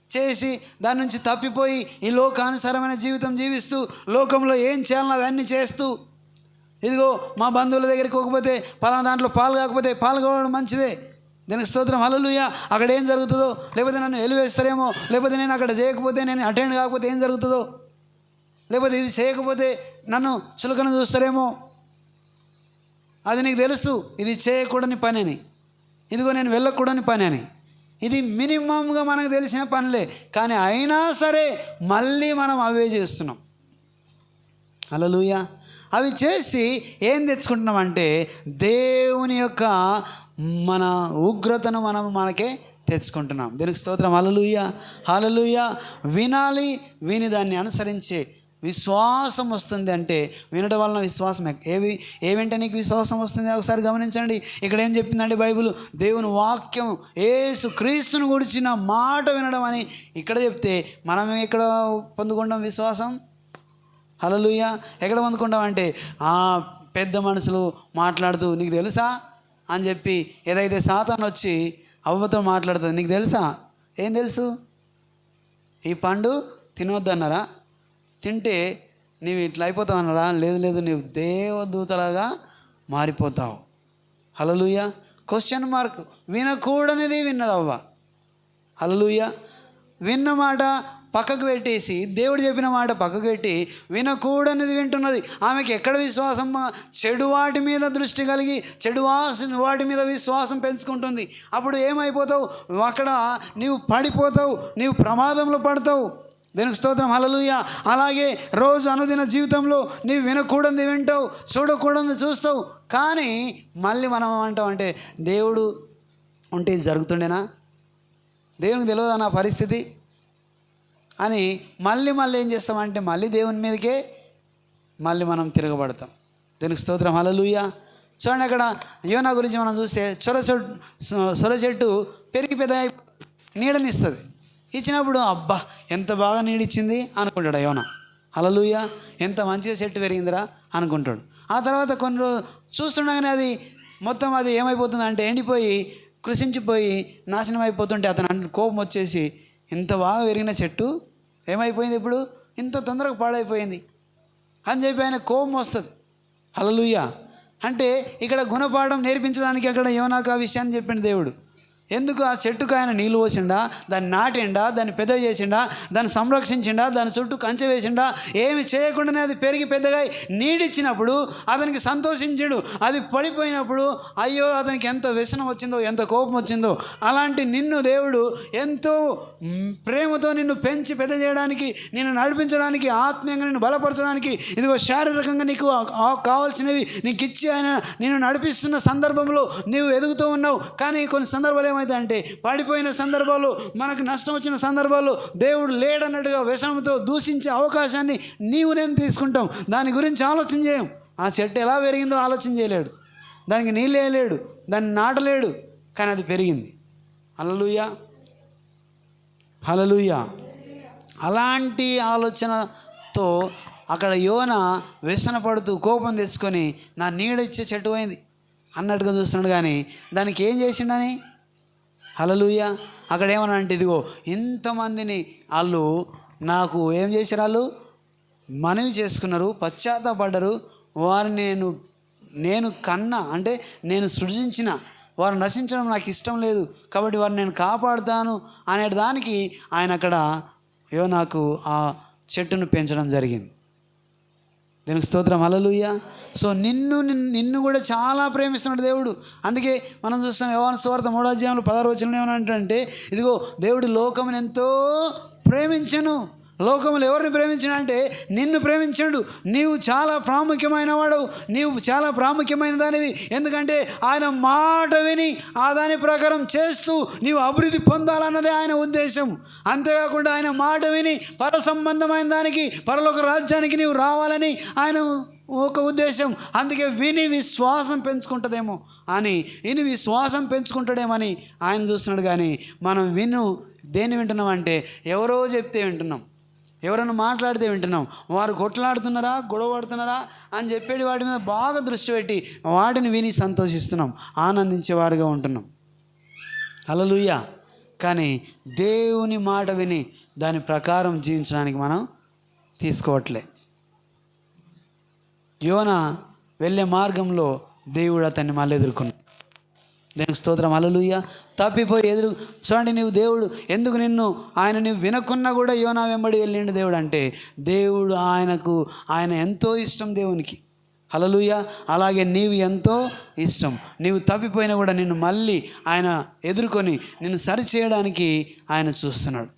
చేసి దాని నుంచి తప్పిపోయి ఈ లోకానుసారమైన జీవితం జీవిస్తూ లోకంలో ఏం చేయాలన్నా అవన్నీ చేస్తూ, ఇదిగో మా బంధువుల దగ్గరికి పోకపోతే పలానా దాంట్లో పాల్గొకపోతే పాల్గొనడం మంచిదే. దీనికి స్తోత్రం, హల్లెలూయా. అక్కడ ఏం జరుగుతుందో, లేకపోతే నన్ను వెలివేస్తారేమో, లేకపోతే నేను అక్కడ చేయకపోతే, నేను అటెండ్ కాకపోతే ఏం జరుగుతుందో, లేకపోతే ఇది చేయకపోతే నన్ను చులకన చూస్తారేమో, అది నీకు తెలుసు. ఇది చేయకూడని పని అని, ఇదిగో నేను వెళ్ళకూడని పని అని, ఇది మినిమంగా మనకు తెలిసిన పనులే. కానీ అయినా సరే మళ్ళీ మనం అవే చేస్తున్నాం. హల్లెలూయా. అవి చేసి ఏం తెచ్చుకుంటున్నామంటే దేవుని యొక్క మన ఉగ్రతను మనకే తెచ్చుకుంటున్నాం. దీనికి స్తోత్రం, హల్లెలూయా, హల్లెలూయా. విని దాన్ని అనుసరించే విశ్వాసం వస్తుంది. అంటే వినడం వలన విశ్వాసం ఏమింటే నీకు విశ్వాసం వస్తుంది ఒకసారి గమనించండి. ఇక్కడ ఏం చెప్పిందండి బైబిల్? దేవుని వాక్యం యేసు క్రీస్తుని గురించిన మాట వినడం అని ఇక్కడ చెప్తే మనం ఎక్కడ పొందుకుంటాం విశ్వాసం? హల్లెలూయా. ఎక్కడ పొందుకుంటాం అంటే పెద్ద మనుషులు మాట్లాడుతూ నీకు తెలుసా అని చెప్పి ఏదైతే సాతాను వచ్చి అవ్వతో మాట్లాడుతుంది, నీకు తెలుసా? ఏం తెలుసు? ఈ పండు తినొద్దన్నారా? తింటే నీవు ఇట్లా అయిపోతావు అన్నారా? లేదు, నీవు దేవదూతలాగా మారిపోతావు. హల్లెలూయా. Question mark. వినకూడనిది విన్నది అవ్వ. హల్లెలూయా. విన్న మాట పక్కకు పెట్టేసి, దేవుడు చెప్పిన మాట పక్కకు పెట్టి వినకూడనిది వింటున్నది. ఆమెకి ఎక్కడ విశ్వాసం? చెడు వాటి మీద దృష్టి కలిగి చెడు వాటి మీద విశ్వాసం పెంచుకుంటుంది. అప్పుడు ఏమైపోతావు? అక్కడ నీవు పడిపోతావు, నీవు ప్రమాదంలో పడతావు. దేవునికి స్తోత్రం, హల్లెలూయా. అలాగే రోజు అనుదిన జీవితంలో నీవు వినకూడదు వింటావు, చూడకూడదు చూస్తావు. కానీ మళ్ళీ మనం ఏమంటాం అంటే, దేవుడు ఉంటే ఇది జరుగుతుండేనా, దేవునికి తెలియదా నా పరిస్థితి అని మళ్ళీ ఏం చేస్తామంటే మళ్ళీ దేవుని మీదకే మళ్ళీ మనం తిరగబడతాం. దేవునికి స్తోత్రం, హల్లెలూయా. చూడండి, అక్కడ యోనా గురించి మనం చూస్తే సొర చెట్టు పెరిగి పెద్ద నీడనిస్తుంది. ఇచ్చినప్పుడు అబ్బా ఎంత బాగా నీడిచ్చింది అనుకుంటాడు యోనా. హల్లెలూయా, ఎంత మంచిగా చెట్టు పెరిగిందిరా అనుకుంటాడు. ఆ తర్వాత కొన్ని రోజులు చూస్తుండగానే అది మొత్తం అది ఏమైపోతుంది అంటే ఎండిపోయి కృషించిపోయి నాశనం అయిపోతుంటే అతను కోపం వచ్చేసి, ఇంత బాగా పెరిగిన చెట్టు ఏమైపోయింది, ఇప్పుడు ఇంత తొందరగా పాడైపోయింది అని చెప్పి ఆయన కోపం వస్తుంది. హల్లెలూయా. అంటే ఇక్కడ గుణపాఠం నేర్పించడానికి అక్కడ యోనాకు ఆ విషయాన్ని చెప్పిండు దేవుడు. ఎందుకు? ఆ చెట్టుకు ఆయన నీళ్ళు పోసిండా, దాన్ని నాటిండా, దాన్ని పెద్ద చేసిండా, దాన్ని సంరక్షించిండా, దాని చుట్టూ కంచె వేసిండా, ఏమి చేయకుండానే అది పెరిగి పెద్దగా నీడిచ్చినప్పుడు అతనికి సంతోషించాడు. అది పడిపోయినప్పుడు అయ్యో అతనికి ఎంత వ్యసనం వచ్చిందో, ఎంత కోపం వచ్చిందో. అలాంటి నిన్ను దేవుడు ఎంతో ప్రేమతో నిన్ను పెంచి పెద్ద చేయడానికి, నిన్ను నడిపించడానికి, ఆత్మీయంగా నిన్ను బలపరచడానికి, ఇదిగో శారీరకంగా నీకు కావాల్సినవి నీకు ఇచ్చి ఆయన నిన్ను నడిపిస్తున్న సందర్భంలో నీవు ఎదుగుతూ ఉన్నావు. కానీ కొన్ని సందర్భాలు ఏమైందంటే, పడిపోయిన సందర్భాలు, మనకు నష్టం వచ్చిన సందర్భాలు దేవుడు లేడన్నట్టుగా వ్యసనంతో దూషించే అవకాశాన్ని నేను తీసుకుంటాం. దాని గురించి ఆలోచన చేయం. ఆ చెట్టు ఎలా పెరిగిందో ఆలోచన చేయలేడు, దానికి నీళ్ళు వేయలేడు, దాన్ని నాటలేడు, కానీ అది పెరిగింది. హల్లెలూయా, హల్లెలూయా. అలాంటి ఆలోచనతో అక్కడ యోన వ్యసన పడుతూ కోపం తెచ్చుకొని నా నీడిచ్చే చెట్టు అయింది అన్నట్టుగా చూస్తున్నాడు. కానీ దానికి ఏం చేసిండని? హల్లెలూయా. అక్కడ ఏమన్నా అంటే, ఇదిగో ఇంతమందిని వాళ్ళు నాకు ఏం చేశారు, వాళ్ళు మనవి చేసుకున్నారు, పశ్చాత్తాపడ్డారు, వారిని నేను కన్నా అంటే నేను సృజించిన వారు నశించడం నాకు ఇష్టం లేదు, కాబట్టి వారిని నేను కాపాడుతాను అనే దానికి ఆయన అక్కడ యోనాకు ఆ చెట్టును పెంచడం జరిగింది. దీనికి స్తోత్రం, హల్లెలూయా. సో నిన్ను కూడా చాలా ప్రేమిస్తున్నాడు దేవుడు. అందుకే మనం చూస్తాం యోహాను సువార్త 3వ అధ్యాయంలో 16వ వచనంలో ఏమనంటే, ఇదిగో దేవుడు లోకమును ఎంతో ప్రేమించెను. లోకములు ఎవరిని ప్రేమించిన అంటే నిన్ను ప్రేమించాడు. నీవు చాలా ప్రాముఖ్యమైన వాడు, నీవు చాలా ప్రాముఖ్యమైన దానివి. ఎందుకంటే ఆయన మాట విని ఆ దాని ప్రకారం చేస్తూ నీవు అభివృద్ధి పొందాలన్నదే ఆయన ఉద్దేశం. అంతేకాకుండా ఆయన మాట విని పర సంబంధమైన దానికి, పరలోక రాజ్యానికి నీవు రావాలని ఆయన ఒక ఉద్దేశం. అందుకే విని విశ్వాసం పెంచుకుంటుందేమో అని, విశ్వాసం పెంచుకుంటాడేమని ఆయన చూస్తున్నాడు. కానీ మనం దేన్ని వింటున్నాం అంటే, ఎవరో చెప్తే వింటున్నాం, ఎవరైనా మాట్లాడితే వింటున్నాం, వారు కొట్లాడుతున్నారా, గొడవడుతున్నారా అని చెప్పేది వాటి మీద బాగా దృష్టి పెట్టి వాటిని విని సంతోషిస్తున్నాం, ఆనందించేవారుగా ఉంటున్నాం. హల్లెలూయా. కానీ దేవుని మాట విని దాని ప్రకారం జీవించడానికి మనం తీసుకోవట్లే. యోనా వెళ్ళే మార్గంలో దేవుడు అతన్ని మళ్ళీ ఎదుర్కొన్నాడు. దేవునికి స్తోత్రం, హల్లెలూయా. తప్పిపోయి చూడండి, నీవు దేవుడు ఎందుకు నీవు వినకున్నా కూడా యోనా వెంబడి వెళ్ళిండు దేవుడు అంటే, దేవుడు ఆయన ఎంతో ఇష్టం దేవునికి. హల్లెలూయా. అలాగే నీవు ఎంతో ఇష్టం. నీవు తప్పిపోయినా కూడా నిన్ను మళ్ళీ ఆయన ఎదుర్కొని నిన్ను సరిచేయడానికి ఆయన చూస్తున్నాడు.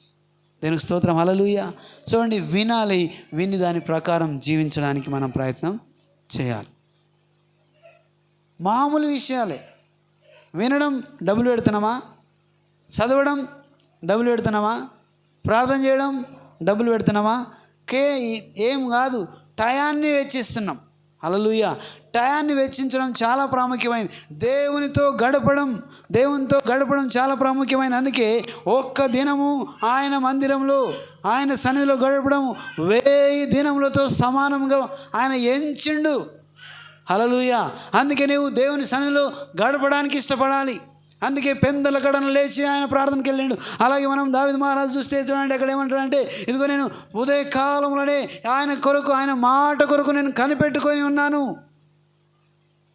దేవునికి స్తోత్రం, హల్లెలూయా. చూడండి, విని దాని ప్రకారం జీవించడానికి మనం ప్రయత్నం చేయాలి. మామూలు విషయాలే. వినడం డబ్బులు పెడుతున్నామా, చదవడం డబ్బులు పెడుతున్నామా, ప్రార్థన చేయడం డబ్బులు పెడుతున్నామా? ఏం కాదు, టయాన్ని వెచ్చిస్తున్నాం. హల్లెలూయా. టయాన్ని వెచ్చించడం చాలా ప్రాముఖ్యమైనది. దేవునితో గడపడం చాలా ప్రాముఖ్యమైనది. అందుకే ఒక్క దినము ఆయన మందిరంలో, ఆయన సన్నిధిలో గడపడం 1000 దినములతో సమానంగా ఆయన ఎంచిండు. హల్లెలూయా. అందుకే నీవు దేవుని సన్నిధిలో గడపడానికి ఇష్టపడాలి. అందుకే పెందల గడను లేచి ఆయన ప్రార్థనకి వెళ్ళిండు. అలాగే మనం దావీదు మహారాజు చూస్తే చూడండి, అక్కడ ఏమంటాడంటే, ఇదిగో నేను ఉదయకాలంలోనే ఆయన మాట కొరకు నేను కనిపెట్టుకొని ఉన్నాను.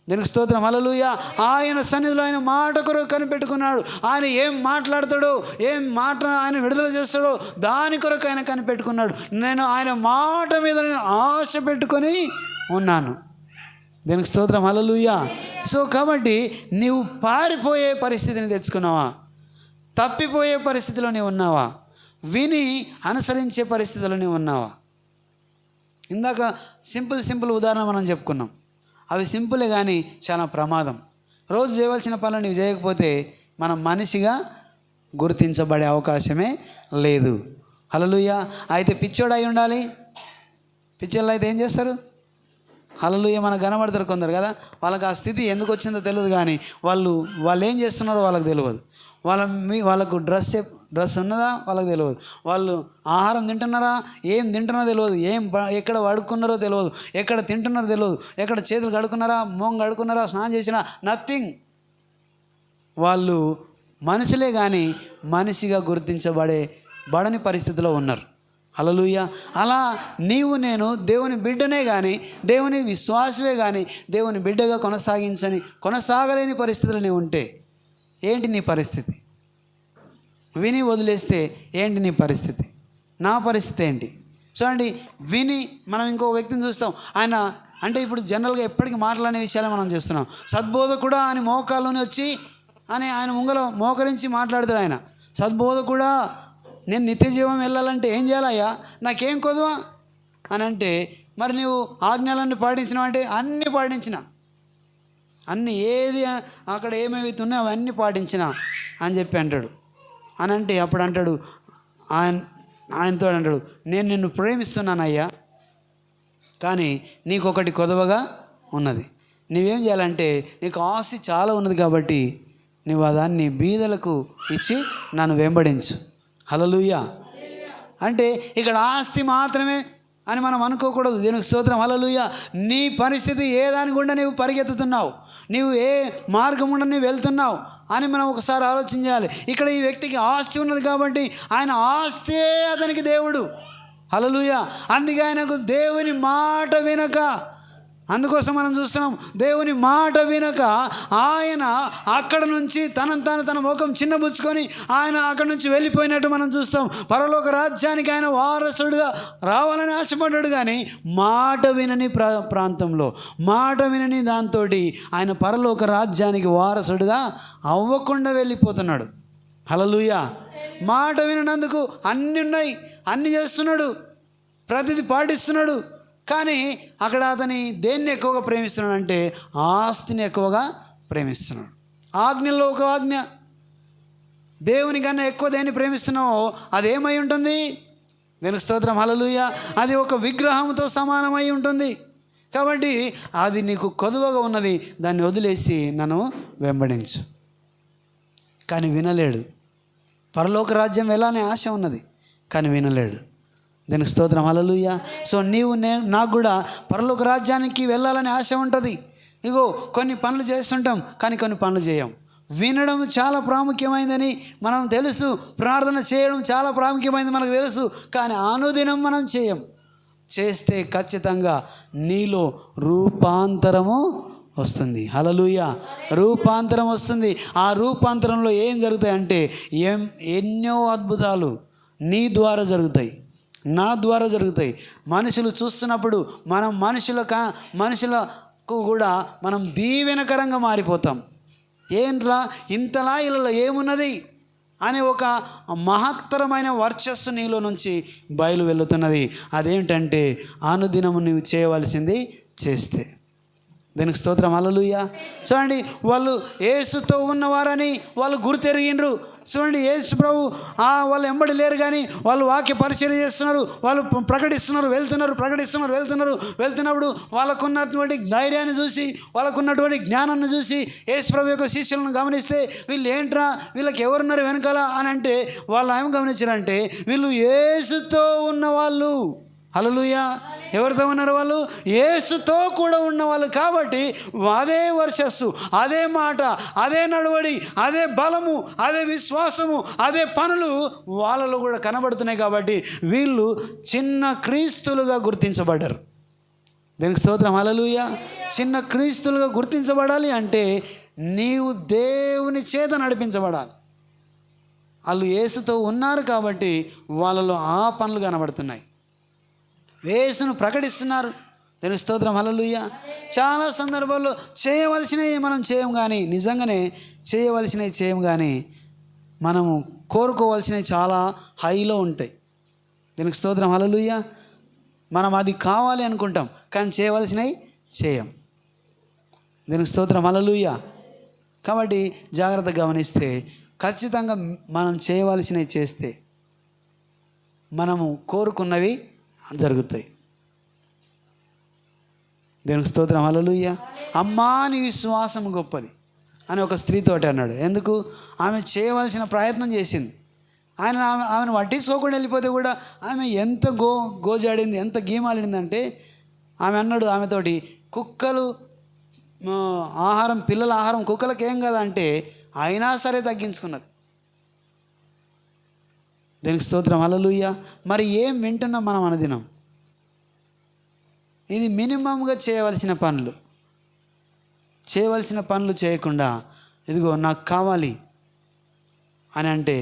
దీనికి స్తోత్రం. హల్లెలూయా. ఆయన సన్నిధిలో ఆయన మాట కొరకు కనిపెట్టుకున్నాడు. ఆయన ఏం మాట్లాడతాడో, ఏం మాట ఆయన విడుదల చేస్తాడో దాని కొరకు ఆయన కనిపెట్టుకున్నాడు. నేను ఆయన మాట మీద ఆశ పెట్టుకొని ఉన్నాను. దీనికి స్తోత్రం. హల్లెలూయా. సో కాబట్టి నీవు పారిపోయే పరిస్థితిని తెచ్చుకున్నావా? తప్పిపోయే పరిస్థితిలో నీవు ఉన్నావా? విని అనుసరించే పరిస్థితిలో నీవు ఉన్నావా? ఇందాక సింపుల్ ఉదాహరణ మనం చెప్పుకున్నాం. అవి సింపులే కానీ చాలా ప్రమాదం. రోజు చేయవలసిన పనులు నీవు చేయకపోతే మనం మనిషిగా గుర్తించబడే అవకాశమే లేదు. హల్లెలూయా. అయితే పిచ్చోడు అయి ఉండాలి. పిచ్చోళ్ళు అయితే ఏం చేస్తారు? హల్లెలూయా. మనకు కనబడతారు కొందరు కదా, వాళ్ళకి ఆ స్థితి ఎందుకు వచ్చిందో తెలియదు, కానీ వాళ్ళు ఏం చేస్తున్నారో వాళ్ళకి తెలియదు. వాళ్ళకు డ్రెస్ ఉన్నదా వాళ్ళకి తెలియదు. వాళ్ళు ఆహారం తింటున్నారా, ఏం తింటున్నారో తెలియదు. ఎక్కడ పడుకున్నారో తెలియదు, ఎక్కడ తింటున్నారో తెలియదు, ఎక్కడ చేతులు కడుక్కున్నారా, మోంగ కడుక్కున్నారా, స్నానం చేసినా, నథింగ్. వాళ్ళు మనుషులే కానీ మనిషిగా గుర్తించబడని పరిస్థితిలో ఉన్నారు. హల్లెలూయా. అలా నీవు నేను దేవుని బిడ్డనే కానీ, దేవుని విశ్వాసమే కానీ, దేవుని బిడ్డగా కొనసాగలేని పరిస్థితులు నీవు ఉంటే ఏంటి నీ పరిస్థితి? విని వదిలేస్తే ఏంటి నీ పరిస్థితి? నా పరిస్థితి ఏంటి? చూడండి, విని మనం ఇంకో వ్యక్తిని చూస్తాం. ఆయన అంటే ఇప్పుడు జనరల్గా ఎప్పటికీ మాట్లాడే విషయాలే మనం చేస్తున్నాం. సద్బోధకుడా అని మోకాల్లోనే వచ్చి అని ఆయన ముంగలో మోకరించి మాట్లాడతాడు. ఆయన సద్బోధకుడా, నేను నిత్య జీవం వెళ్ళాలంటే ఏం చేయాలయ్యా, నాకేం కొదువా అని అంటే, మరి నువ్వు ఆజ్ఞలన్నీ పాటించినావు అంటే అన్నీ పాటించిన, అన్నీ ఏది అక్కడ ఏమేమి ఉన్నాయో అవన్నీ పాటించిన అని చెప్పి అంటాడు. అని అంటే అప్పుడు అంటాడు ఆయనతో అంటాడు, నేను నిన్ను ప్రేమిస్తున్నానయ్యా, కానీ నీకు ఒకటి కొదవగా ఉన్నది. నువ్వేం చేయాలంటే, నీకు ఆస్తి చాలా ఉన్నది కాబట్టి నువ్వు దాన్ని బీదలకు ఇచ్చి నన్ను వెంబడించు. హల్లెలూయా. అంటే ఇక్కడ ఆస్తి మాత్రమే అని మనం అనుకోకూడదు. దీనికి స్తోత్రం. హల్లెలూయా. నీ పరిస్థితి ఏ దాని గుండా నీవు పరిగెత్తుతున్నావు, నీవు ఏ మార్గం గుండా నీవు వెళ్తున్నావు అని మనం ఒకసారి ఆలోచన చేయాలి. ఇక్కడ ఈ వ్యక్తికి ఆస్తి ఉన్నది కాబట్టి ఆయన ఆస్తే అతనికి దేవుడు. హల్లెలూయా. అందుకే ఆయనకు దేవుని మాట వినక, అందుకోసం మనం చూస్తున్నాం, దేవుని మాట వినక ఆయన అక్కడ నుంచి తన ముఖం చిన్నబుచ్చుకొని ఆయన అక్కడ నుంచి వెళ్ళిపోయినట్టు మనం చూస్తాం. పరలోక రాజ్యానికి ఆయన వారసుడుగా రావాలని ఆశపడ్డాడు, కానీ మాట వినని ప్రాంతంలో, మాట వినని దాంతో ఆయన పరలోక రాజ్యానికి వారసుడుగా అవ్వకుండా వెళ్ళిపోతున్నాడు. హల్లెలూయా. మాట విననందుకు అన్నీ ఉన్నాయి, అన్నీ చేస్తున్నాడు, ప్రతిదీ పాటిస్తున్నాడు, కానీ అక్కడ అతని దేన్ని ఎక్కువగా ప్రేమిస్తున్నాడు అంటే ఆస్తిని ఎక్కువగా ప్రేమిస్తున్నాడు. ఆజ్ఞల్లో ఒక ఆజ్ఞ, దేవుని కన్నా ఎక్కువ దేన్ని ప్రేమిస్తున్నావో అదేమై ఉంటుంది? దీనికి స్తోత్రం. హల్లెలూయా. అది ఒక విగ్రహంతో సమానమై ఉంటుంది. కాబట్టి అది నీకు కొదువగా ఉన్నది, దాన్ని వదిలేసి నన్ను వెంబడించు. కానీ వినలేడు. పరలోక రాజ్యం వెళ్ళాలనే ఆశ ఉన్నది, కానీ వినలేడు. దీనికి స్తోత్రం. హల్లెలూయా. సో నాకు కూడా పరలోక రాజ్యానికి వెళ్ళాలని ఆశ ఉంటుంది. ఇగో కొన్ని పనులు చేస్తుంటాం, కానీ కొన్ని పనులు చేయం. వినడం చాలా ప్రాముఖ్యమైందని మనం తెలుసు, ప్రార్థన చేయడం చాలా ప్రాముఖ్యమైంది మనకు తెలుసు, కానీ అనుదినం మనం చేస్తే ఖచ్చితంగా నీలో రూపాంతరము వస్తుంది. హల్లెలూయా. రూపాంతరం వస్తుంది. ఆ రూపాంతరంలో ఏం జరుగుతాయంటే ఎన్నో అద్భుతాలు నీ ద్వారా జరుగుతాయి, నా ద్వారా జరుగుతాయి. మనుషులు చూస్తున్నప్పుడు మనం మనుషులకు కూడా మనం దీవెనకరంగా మారిపోతాం. ఏంట్రా ఇంతలా ఇలా ఏమున్నది అనే ఒక మహత్తరమైన వర్చస్సు నీలో నుంచి బయలు వెళుతున్నది. అదేంటంటే అనుదినము నీవు చేయవలసింది చేస్తే. దీనికి స్తోత్రం. హల్లెలూయా. చూడండి, వాళ్ళు యేసుతో ఉన్నవారని వాళ్ళు గుర్తెరిగిండ్రు. చూడండి, యేసు ప్రభు వాళ్ళు ఎంబడి లేరు, కానీ వాళ్ళు వాక్య పరిచర్య చేస్తున్నారు, వాళ్ళు ప్రకటిస్తున్నారు, వెళ్తున్నప్పుడు వాళ్ళకున్నటువంటి ధైర్యాన్ని చూసి, వాళ్ళకున్నటువంటి జ్ఞానాన్ని చూసి యేసు ప్రభు యొక్క శిష్యులను గమనిస్తే, వీళ్ళు ఏంట్రా, వీళ్ళకి ఎవరున్నారు వెనకాల అని అంటే వాళ్ళు ఏం గమనించారంటే వీళ్ళు యేసుతో ఉన్నవాళ్ళు. హల్లెలూయా. ఎవరితో ఉన్నారు వాళ్ళు? యేసుతో కూడా ఉన్నవాళ్ళు. కాబట్టి అదే వర్చస్సు, అదే మాట, అదే నడవడి, అదే బలము, అదే విశ్వాసము, అదే పనులు వాళ్ళలో కూడా కనబడుతున్నాయి. కాబట్టి వీళ్ళు చిన్న క్రీస్తులుగా గుర్తించబడ్డారు. దీనికి స్తోత్రం. హల్లెలూయా. చిన్న క్రీస్తులుగా గుర్తించబడాలి అంటే నీవు దేవుని చేత నడిపించబడాలి. వాళ్ళు యేసుతో ఉన్నారు కాబట్టి వాళ్ళలో ఆ పనులు కనబడుతున్నాయి. యేసును ప్రకటిస్తున్నారు. దీనికి స్తోత్రం. హల్లెలూయా. చాలా సందర్భాల్లో చేయవలసినవి మనం చేయం, కానీ నిజంగానే చేయవలసినవి చేయం, కానీ మనము కోరుకోవాల్సినవి చాలా హైలో ఉంటాయి. దీనికి స్తోత్రం. హల్లెలూయా. మనం అది కావాలి అనుకుంటాం, కానీ చేయవలసినవి చేయం. దీనికి స్తోత్రం. హల్లెలూయా. కాబట్టి జాగ్రత్తగా గమనిస్తే ఖచ్చితంగా మనం చేయవలసినవి చేస్తే మనము కోరుకున్నవి జరుగుతాయి. దేవునికి స్తోత్రం. హల్లెలూయా. అమ్మా నీ విశ్వాసం గొప్పది అని ఒక స్త్రీతోటి అన్నాడు. ఎందుకు? ఆమె చేయవలసిన ప్రయత్నం చేసింది. ఆమెను పట్టించుకోకుండా వెళ్ళిపోతే కూడా ఆమె ఎంత గోజాడింది, ఎంత గీమాలిందంటే ఆమె అన్నాడు ఆమెతోటి, కుక్కలు ఆహారం, పిల్లల ఆహారం కుక్కలకి ఏం కదా అంటే అయినా సరే తగ్గించుకున్నది. దీనికి స్తోత్రం. హల్లెలూయా. మరి ఏం వింటున్నాం మనం అనుదినం? ఇది మినిమంగా చేయవలసిన పనులు చేయకుండా ఇదిగో నాకు కావాలి అని అంటే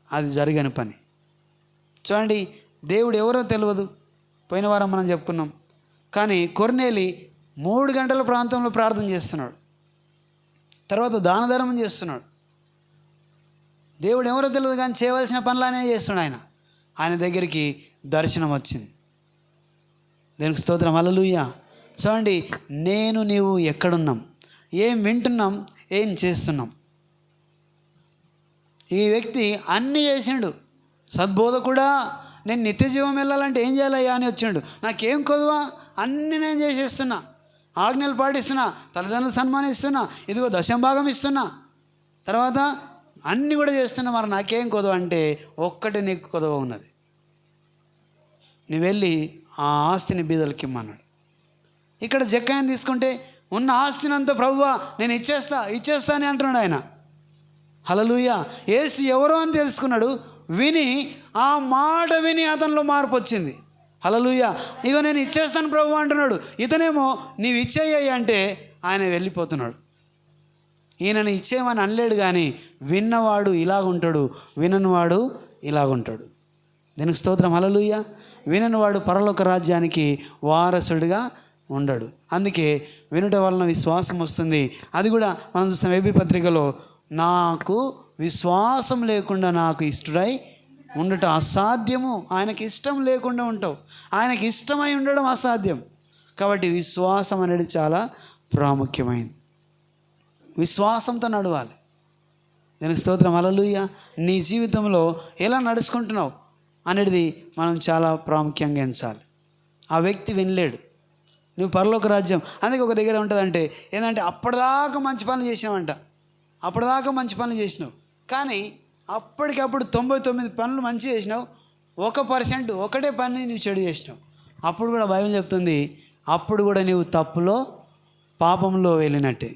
అది జరగని పని. చూడండి, దేవుడు ఎవరో తెలియదు. పోయిన వారం మనం చెప్పుకున్నాం. కానీ కొర్నేలి 3 గంటల ప్రాంతంలో ప్రార్థన చేస్తున్నాడు, తర్వాత దాన ధర్మం చేస్తున్నాడు. దేవుడు ఎవరో తెలియదు, కానీ చేయవలసిన పనులనే చేస్తున్నాడు. ఆయన దగ్గరికి దర్శనం వచ్చింది. దీనికి స్తోత్రం. హల్లెలూయా. చూడండి, నేను నీవు ఎక్కడున్నాం, ఏం వింటున్నాం, ఏం చేస్తున్నాం. ఈ వ్యక్తి అన్నీ చేసిండు. సద్బోధకుడా, నేను నిత్య జీవం వెళ్ళాలంటే ఏం చేయాలయ్యా అని వచ్చిండు. నాకేం కొదువా, అన్నీ నేను చేసేస్తున్నా, ఆజ్ఞలు పాటిస్తున్నా, తల్లిదండ్రులు సన్మానిస్తున్నా, ఇదిగో దశంభాగం ఇస్తున్నా, తర్వాత అన్నీ కూడా చేస్తున్నా, మరి నాకేం కొదవ అంటే ఒక్కటి నీకు కొదవ ఉన్నది. నువ్వు వెళ్ళి ఆ ఆస్తిని బీదలకి ఇమ్మన్నాడు. ఇక్కడ జక్కయ్యని తీసుకుంటే ఉన్న ఆస్తిని అంతా ప్రభువా నేను ఇచ్చేస్తా అని అంటున్నాడు ఆయన. హల్లెలూయా. యేసు ఎవరో అని తెలుసుకున్నాడు. ఆ మాట విని అతనిలో మార్పు వచ్చింది. హల్లెలూయా. ఇగో నేను ఇచ్చేస్తాను ప్రభువా అంటున్నాడు. ఇతనేమో నీవు ఇచ్చేయ్యి అంటే ఆయన వెళ్ళిపోతున్నాడు. ఈయనని ఇచ్చేయమని అనలేడు, కానీ విన్నవాడు ఇలాగుంటాడు, విననివాడు ఇలాగుంటాడు. దీనికి స్తోత్రం. హల్లెలూయా. విననివాడు పరలోక రాజ్యానికి వారసుడిగా ఉండడు. అందుకే వినుట వలన విశ్వాసం వస్తుంది. అది కూడా మనం చూస్తాం ఎబ్రీ పత్రికలో, నాకు విశ్వాసం లేకుండా నాకు ఇష్టడై ఉండటం అసాధ్యము. ఆయనకి ఇష్టం లేకుండా ఉంటావు, ఆయనకి ఇష్టమై ఉండడం అసాధ్యం. కాబట్టి విశ్వాసం అనేది చాలా ప్రాముఖ్యమైనది. విశ్వాసంతో నడవాలి. దీనికి స్తోత్రం. హల్లెలూయా. నీ జీవితంలో ఎలా నడుచుకుంటున్నావు అనేది మనం చాలా ప్రాముఖ్యంగా ఎంచాలి. ఆ వ్యక్తి వినలేడు, నువ్వు పరలోక రాజ్యం. అందుకే ఒక దగ్గర ఉంటుందంటే ఏంటంటే అప్పటిదాకా మంచి పనులు చేసినావు, కానీ అప్పటికప్పుడు 99 పనులు మంచి చేసినావు, 1% ఒకటే పని నువ్వు చెడు చేసినావు. అప్పుడు కూడా బైబిల్ చెప్తుంది, అప్పుడు కూడా నీవు తప్పులో పాపంలో వెళ్ళినట్టే.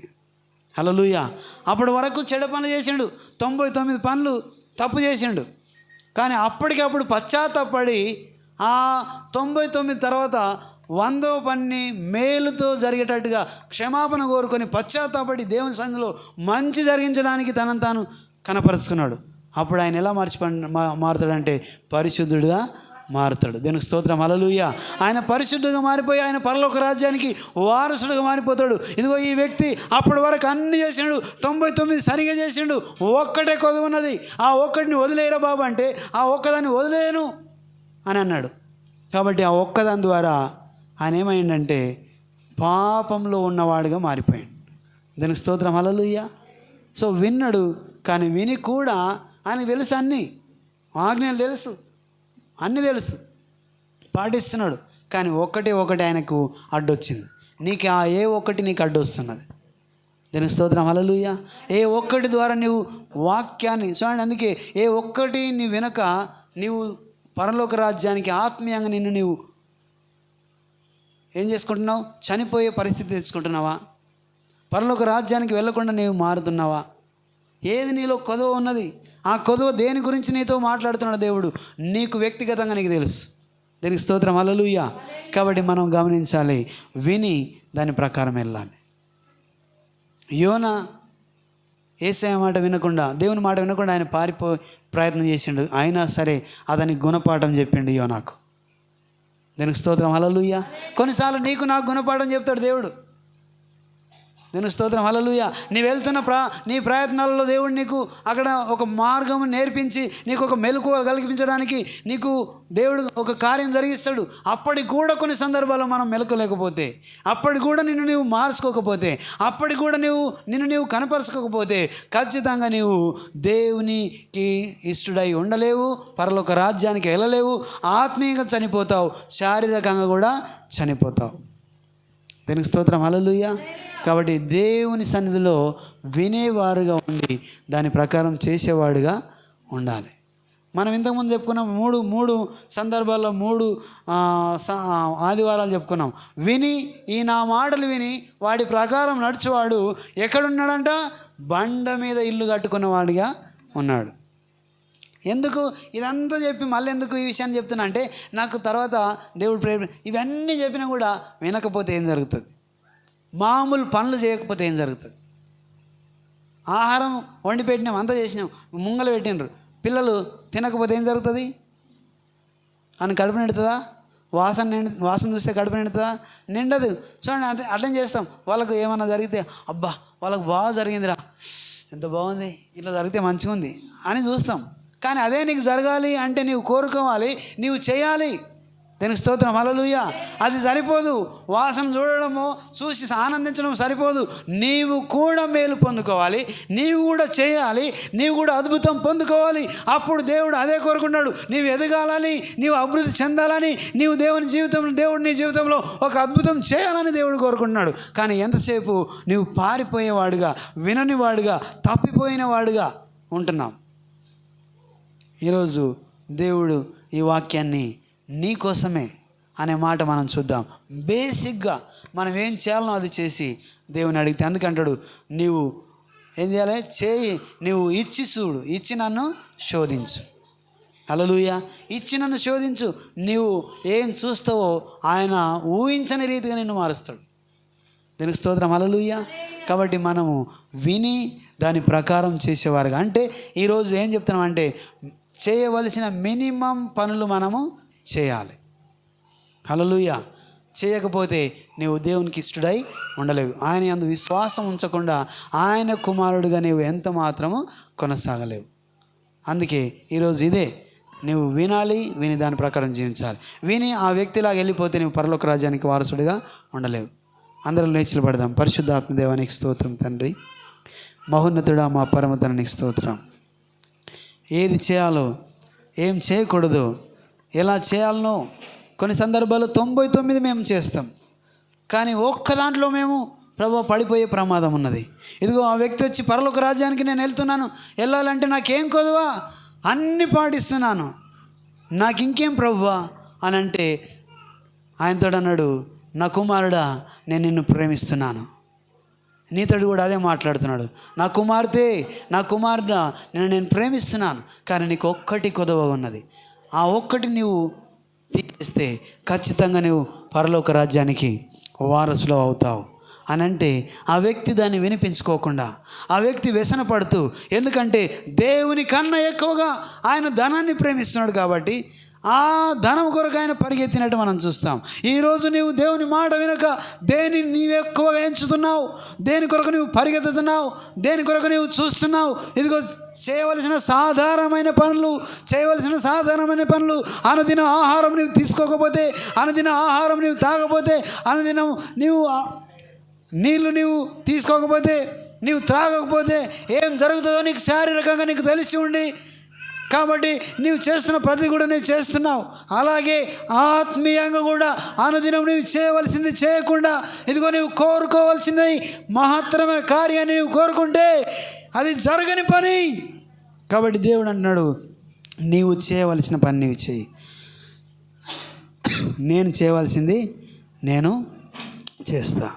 హల్లెలూయా. అప్పటి వరకు చెడు పనులు చేసిండు, 99 పనులు తప్పు చేసిండు, కానీ అప్పటికప్పుడు పశ్చాత్తాపడి ఆ 99 తర్వాత 100వ పని మేలుతో జరిగేటట్టుగా క్షమాపణ కోరుకొని పశ్చాత్తాపడి దేవుని సన్నిధిలో మంచి జరిగించడానికి తనను తాను కనపరుచుకున్నాడు. అప్పుడు ఆయన ఎలా మారుతాడంటే పరిశుద్ధుడుగా మారుతాడు. దీనికి స్తోత్రం. హల్లెలూయా. ఆయన పరిశుద్ధుగా మారిపోయి ఆయన పరలోక రాజ్యానికి వారసుడుగా మారిపోతాడు. ఇదిగో ఈ వ్యక్తి అప్పటి వరకు అన్ని చేసిండు, 99 సరిగా చేసిండు, ఒక్కటే కొద్ది ఉన్నది, ఆ ఒక్కటిని వదిలేయరా బాబు అంటే ఆ ఒక్కదాన్ని వదిలేయను అని అన్నాడు. కాబట్టి ఆ ఒక్కదాని ద్వారా ఆయన ఏమైందంటే పాపంలో ఉన్నవాడుగా మారిపోయాడు. దీనికి స్తోత్రం. హల్లెలూయా. సో విన్నాడు, కానీ విని కూడా ఆయనకు తెలుసు, అన్నీ ఆజ్ఞలు తెలుసు, అన్నీ తెలుసు, పాటిస్తున్నాడు. కానీ ఒకటి ఆయనకు అడ్డొచ్చింది. నీకు ఆ ఏ ఒక్కటి నీకు అడ్డొస్తున్నది. దీనికి స్తోత్రం. హల్లెలూయా. ఏ ఒక్కటి ద్వారా నువ్వు వాక్యాన్ని చూడండి. అందుకే ఏ ఒక్కటి నీ వెనక నీవు పరలోక రాజ్యానికి ఆత్మీయంగా నిన్ను నీవు ఏం చేసుకుంటున్నావు? చనిపోయే పరిస్థితి తెచ్చుకుంటున్నావా? పరలోక రాజ్యానికి వెళ్ళకుండా నీవు మారుతున్నావా? ఏది నీలో కొదవ ఉన్నది? ఆ కొదవ దేని గురించి నీతో మాట్లాడుతున్నాడు దేవుడు నీకు వ్యక్తిగతంగా నీకు తెలుసు. దీనికి స్తోత్రం, హల్లెలూయా. కాబట్టి మనం గమనించాలి, విని దాని ప్రకారం వెళ్ళాలి. యోనా యేసయ్య మాట వినకుండా, దేవుని మాట వినకుండా ఆయన ప్రయత్నం చేసిండు. అయినా సరే అతనికి గుణపాఠం చెప్పిండు యోనాకు. దీనికి స్తోత్రం, హల్లెలూయా. కొన్నిసార్లు నీకు నాకు గుణపాఠం చెప్తాడు దేవుడు. దీనికి స్తోత్రం, హల్లెలూయా. నీ వెళ్తున్న నీ ప్రయత్నాలలో దేవుడు నీకు అక్కడ ఒక మార్గం నేర్పించి నీకు ఒక మెలకువ కల్పించడానికి నీకు దేవుడు ఒక కార్యం జరిగిస్తాడు. అప్పటికి కూడా కొన్ని సందర్భాల్లో మనం మెలకలేకపోతే, అప్పటికి కూడా నిన్ను నీవు మార్చుకోకపోతే, అప్పటికి కూడా నిన్ను నీవు కనపరచుకోకపోతే ఖచ్చితంగా నీవు దేవునికి ఇష్టడై ఉండలేవు, పరలోక రాజ్యానికి వెళ్ళలేవు, ఆత్మీయంగా చనిపోతావు, శారీరకంగా కూడా చనిపోతావు. దీనికి స్తోత్రం, హల్లెలూయా. కాబట్టి దేవుని సన్నిధిలో వినేవారుగా ఉండి దాని ప్రకారం చేసేవాడుగా ఉండాలి. మనం ఇంతకుముందు చెప్పుకున్నాం, మూడు సందర్భాల్లో 3 ఆదివారాలు చెప్పుకున్నాం. విని నా మాటలు విని వాడి ప్రకారం నడుచువాడు ఎక్కడున్నాడంట? బండ మీద ఇల్లు కట్టుకున్నవాడిగా ఉన్నాడు. ఎందుకు ఇదంతా చెప్పి మళ్ళీ ఎందుకు ఈ విషయాన్ని చెప్తున్నా అంటే, నాకు తర్వాత దేవుడు ఇవన్నీ చెప్పినా కూడా వినకపోతే ఏం జరుగుతుంది? మామూలు పనులు చేయకపోతే ఏం జరుగుతుంది? ఆహారం వండి పెట్టినాం, అంతా చేసినాం, ముంగలు పెట్టినరు, పిల్లలు తినకపోతే ఏం జరుగుతుంది? అని కడుపు నిండుతుందా? వాసన చూస్తే కడుపు నిండుతుందా? నిండదు. చూడండి, అంతే అట్లా చేస్తాం. వాళ్ళకు ఏమన్నా జరిగితే, అబ్బా వాళ్ళకు బాగా జరిగిందిరా, ఎంత బాగుంది, ఇట్లా జరిగితే మంచిగా ఉంది అని చూస్తాం. కానీ అదే నీకు జరగాలి అంటే నీవు కోరుకోవాలి, నీవు చేయాలి. దీనికి స్తోత్రం, హల్లెలూయా. అది సరిపోదు. వాసన చూడడము, చూసి ఆనందించడం సరిపోదు. నీవు కూడా మేలు పొందుకోవాలి, నీవు కూడా చేయాలి, నీవు కూడా అద్భుతం పొందుకోవాలి. అప్పుడు దేవుడు అదే కోరుకున్నాడు. నీవు ఎదగాలని, నీవు అభివృద్ధి చెందాలని, దేవుడు నీ జీవితంలో ఒక అద్భుతం చేయాలని దేవుడు కోరుకుంటున్నాడు. కానీ ఎంతసేపు నీవు పారిపోయేవాడుగా, విననివాడుగా, తప్పిపోయిన వాడుగా ఉంటున్నాం. ఈరోజు దేవుడు ఈ వాక్యాన్ని నీ కోసమే అనే మాట మనం చూద్దాం. బేసిక్గా మనం ఏం చేయాలనో అది చేసి దేవుని అడిగితే, అందుకంటాడు నీవు ఏం చేయాలి? చేయి, నీవు ఇచ్చి చూడు, ఇచ్చి నన్ను శోధించు. హల్లెలూయా. ఇచ్చి నన్ను శోధించు. నీవు ఏం చూస్తావో ఆయన ఊహించని రీతిగా నిన్ను మారుస్తాడు. దీనికి స్తోత్రం, హల్లెలూయా. కాబట్టి మనము విని దాని ప్రకారం చేసేవారుగా, అంటే ఈరోజు ఏం చెప్తున్నామంటే, చేయవలసిన మినిమం పనులు మనము చేయాలి. హల్లెలూయా. చేయకపోతే నీవు దేవునికి ఇష్టడై ఉండలేవు. ఆయన యందు విశ్వాసం ఉంచకుండా ఆయన కుమారుడిగా నీవు ఎంత మాత్రము కొనసాగలేవు. అందుకే ఈరోజు ఇదే, నువ్వు వినాలి, విని దాని ప్రకారం జీవించాలి. విని ఆ వ్యక్తిలాగా వెళ్ళిపోతే నువ్వు పరలోక రాజ్యానికి వారసుడిగా ఉండలేవు. అందరం లేచి పడదాం. పరిశుద్ధాత్మ దేవానికి స్తోత్రం తండ్రి, మహోన్నతుడా మా పరమ తండ్రికి స్తోత్రం. ఏది చేయాలో, ఏం చేయకూడదు, ఎలా చేయాలనో కొన్ని సందర్భాల్లో 99 మేము చేస్తాం. కానీ ఒక్క దాంట్లో మేము ప్రభువా పడిపోయే ప్రమాదం ఉన్నది. ఇదిగో ఆ వ్యక్తి వచ్చి పరలోక రాజ్యానికి నేను వెళ్తున్నాను, వెళ్ళాలంటే నాకేం కొదవా, అన్నీ పాటిస్తున్నాను, నాకు ఇంకేం ప్రభువా అని అంటే, ఆయనతో అన్నాడు, నా కుమారుడా నేను నిన్ను ప్రేమిస్తున్నాను. నీతోడు కూడా అదే మాట్లాడుతున్నాడు. నా కుమార్తె, నా కుమారుడా నేను ప్రేమిస్తున్నాను, కానీ నీకు ఒక్కటి కొదవ ఉన్నది. ఆ ఒక్కటి నీవు తీస్తే ఖచ్చితంగా నువ్వు పరలోక రాజ్యానికి వారసులు అవుతావు అని అంటే, ఆ వ్యక్తి దాన్ని వినిపించుకోకుండా, ఆ వ్యక్తి వ్యసన పడుతూ, ఎందుకంటే దేవుని కన్నా ఎక్కువగా ఆయన ధనాన్ని ప్రేమిస్తున్నాడు కాబట్టి ఆ ధనం కొరకు ఆయన పరిగెత్తినట్టు మనం చూస్తాం. ఈరోజు నీవు దేవుని మాట వినక దేని నీవు ఎక్కువగా ఎంచుతున్నావు, దేని కొరకు నువ్వు పరిగెత్తుతున్నావు, దేని కొరకు నువ్వు చూస్తున్నావు. ఇదిగో చేయవలసిన సాధారణమైన పనులు, అనుదిన ఆహారం నువ్వు తీసుకోకపోతే, అనుదిన ఆహారం నువ్వు తాగకపోతే, అనుదినం నీవు నీళ్ళు నీవు తీసుకోకపోతే, నీవు త్రాగకపోతే ఏం జరుగుతుందో నీకు శారీరకంగా నీకు తెలిసి ఉండి, కాబట్టి నీవు చేస్తున్న ప్రతి కూడా నువ్వు చేస్తున్నావు. అలాగే ఆత్మీయంగా కూడా అనుదినం నువ్వు చేయవలసింది చేయకుండా, ఇదిగో నువ్వు కోరుకోవాల్సింది మహత్తరమైన కార్యాన్ని నువ్వు కోరుకుంటే అది జరగని పని. కాబట్టి దేవుడు అంటున్నాడు, నీవు చేయవలసిన పని నీవు చేయి, నేను చేయవలసింది నేను చేస్తా.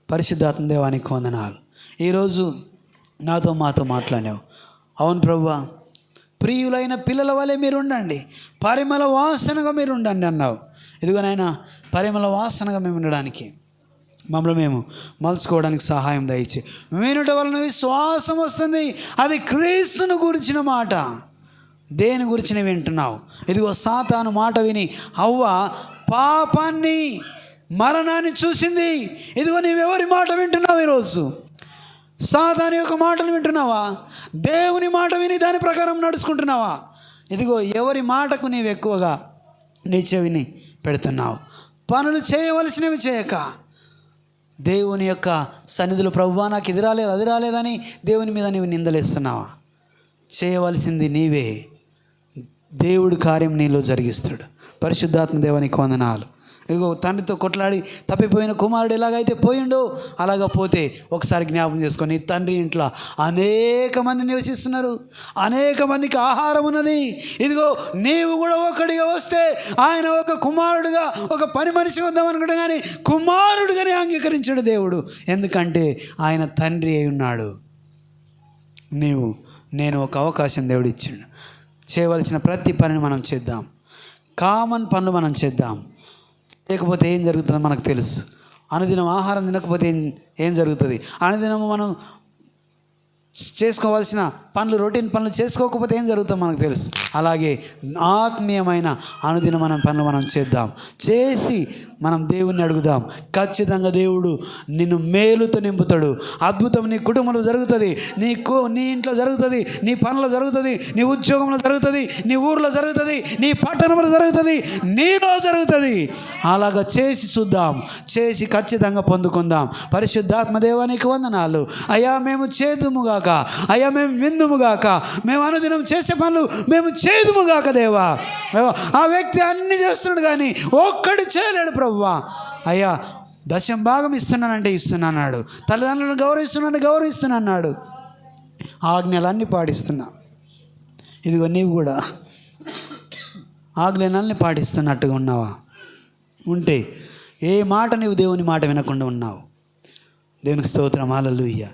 పరిశుద్ధాత్మ దేవానికి వందనాలు. ఈరోజు మాతో మాట్లాడావు. అవును ప్రభువా, ప్రియులైన పిల్లల వలె మీరు ఉండండి, పరిమళ వాసనగా మీరు ఉండండి అన్నావు. ఇదిగో నాయన, పరిమళ వాసనగా మేము ఉండడానికి, మమ్మల్ని మేము మలుచుకోవడానికి సహాయం దయచే. వినుట వలన విశ్వాసం వస్తుంది. అది క్రీస్తును గురించిన మాట. దేని గురించి వింటున్నావు? ఇదిగో సాతాను మాట విని హవ్వ పాపాన్ని, మరణాన్ని చూసింది. ఇదిగో నీవెవరి మాట వింటున్నావు ఈరోజు? సాతాను యొక్క మాటలు వింటున్నావా? దేవుని మాట విని దాని ప్రకారం నడుచుకుంటున్నావా? ఇదిగో ఎవరి మాటకు నీవు ఎక్కువగా నీ చెవిని పెడుతున్నావు? పనులు చేయవలసినవి చేయక దేవుని యొక్క సన్నిధిలో ప్రభువా నాకు ఇది రాలేదు అది రాలేదని దేవుని మీద నీవు నిందలేస్తున్నావా? చేయవలసింది నీవే. దేవుడు కార్యం నీలో జరిగిస్తాడు. పరిశుద్ధాత్మ దేవానికి వందనాలు. ఇదిగో తండ్రితో కొట్లాడి తప్పిపోయిన కుమారుడు ఎలాగైతే పోయిండో అలాగ పోతే ఒకసారి జ్ఞాపకం చేసుకొని, తండ్రి ఇంట్లో అనేక మంది నివసిస్తున్నారు, అనేక మందికి ఆహారం ఉన్నది. ఇదిగో నీవు కూడా ఒక్కడిగా వస్తే ఆయన ఒక కుమారుడుగా, ఒక పని మనిషి వద్దాం అనుకుంటే కానీ కుమారుడుగానే అంగీకరించాడు దేవుడు. ఎందుకంటే ఆయన తండ్రి అయి ఉన్నాడు. నేను ఒక అవకాశం దేవుడు ఇచ్చాడు. చేయవలసిన ప్రతి పనిని మనం చేద్దాం. కామన్ పనులు మనం చేద్దాం. లేకపోతే ఏం జరుగుతుందో మనకు తెలుసు. అనుదినం ఆహారం తినకపోతే ఏం జరుగుతుంది? అనుదినము మనం చేసుకోవాల్సిన పనులు, రొటీన్ పనులు చేసుకోకపోతే ఏం జరుగుతుందో మనకు తెలుసు. అలాగే ఆత్మీయమైన అనుదిన పనులు మనం చేద్దాం. చేసి మనం దేవుణ్ణి అడుగుదాం. ఖచ్చితంగా దేవుడు నిన్ను మేలుతో నింపుతాడు. అద్భుతం నీ కుటుంబంలో జరుగుతుంది, నీ ఇంట్లో జరుగుతుంది, నీ పనులు జరుగుతుంది, నీ ఉద్యోగంలో జరుగుతుంది, నీ ఊర్లో జరుగుతుంది, నీ పట్టణంలో జరుగుతుంది, నీలో జరుగుతుంది. అలాగా చేసి చూద్దాం, చేసి ఖచ్చితంగా పొందుకుందాం. పరిశుద్ధాత్మ దేవానికి వందనాలు. అయ్యా మేము చేదుముగాక, అయ్యా మేము విందుముగాక, మేము అనుదినం చేసే పనులు మేము చేదుముగాక దేవా. ఆ వ్యక్తి అన్ని చేస్తున్నాడు కానీ ఒక్కడు చేయలేడు ప్రభువా. అయ్యా దశం భాగం ఇస్తున్నానంటే ఇస్తున్నాడు, తల్లిదండ్రులను గౌరవిస్తున్నాడు, ఆజ్ఞలన్నీ పాటిస్తున్నా. ఇదిగో నీవు కూడా ఆజ్ఞలన్నీ పాటిస్తున్నట్టుగా ఉన్నావా? ఉంటే ఏ మాట నీవు దేవుని మాట వినకుండా ఉన్నావు? దేవునికి స్తోత్రం, హల్లెలూయా.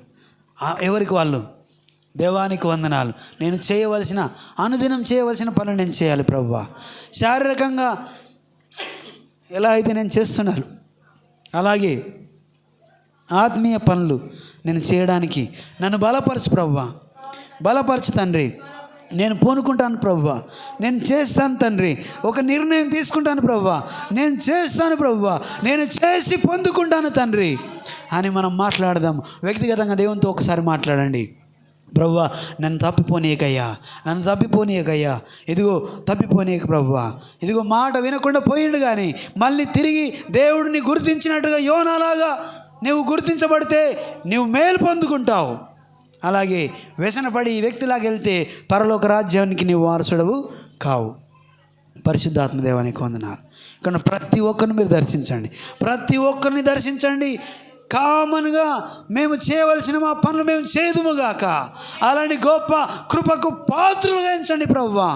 ఎవరికి వాళ్ళు దేవానికి వందనాలు. నేను చేయవలసిన, అనుదినం చేయవలసిన పనులు నేను చేయాలి ప్రభువా. శారీరకంగా ఎలా అయితే నేను చేస్తున్నాను అలాగే ఆత్మీయ పనులు నేను చేయడానికి నన్ను బలపరచు ప్రభువా. బలపరచు తండ్రి. నేను పూనుకుంటాను ప్రభువా, నేను చేస్తాను తండ్రి. ఒక నిర్ణయం తీసుకుంటాను ప్రభువా, నేను చేస్తాను ప్రభువా, నేను చేసి పొందుకుంటాను తండ్రి అని మనం మాట్లాడదాం. వ్యక్తిగతంగా దేవునితో ఒకసారి మాట్లాడండి. ప్రభువా నన్ను తప్పిపోనీయకయ్యా, ఇదిగో తప్పిపోనీయక ప్రభువా. ఇదిగో మాట వినకుండా పోయిండు కానీ మళ్ళీ తిరిగి దేవుడిని గుర్తించినట్టుగా యోనాలాగా నువ్వు గుర్తించబడితే నువ్వు మేలు పొందుకుంటావు. అలాగే వ్యసనపడి ఈ వ్యక్తిలాగా వెళ్తే పరలోక రాజ్యానికి నీవు వారసుడవు కావు. పరిశుద్ధాత్మ దేవానికి వందనాలు. కానీ ప్రతి ఒక్కరిని మీరు దర్శించండి, ప్రతి ఒక్కరిని దర్శించండి. కామన్గా మేము చేయవలసిన మా పనులు మేము చేదుముగాక, అలాంటి గొప్ప కృపకు పాత్రులుగా ఎంచండి ప్రభువా.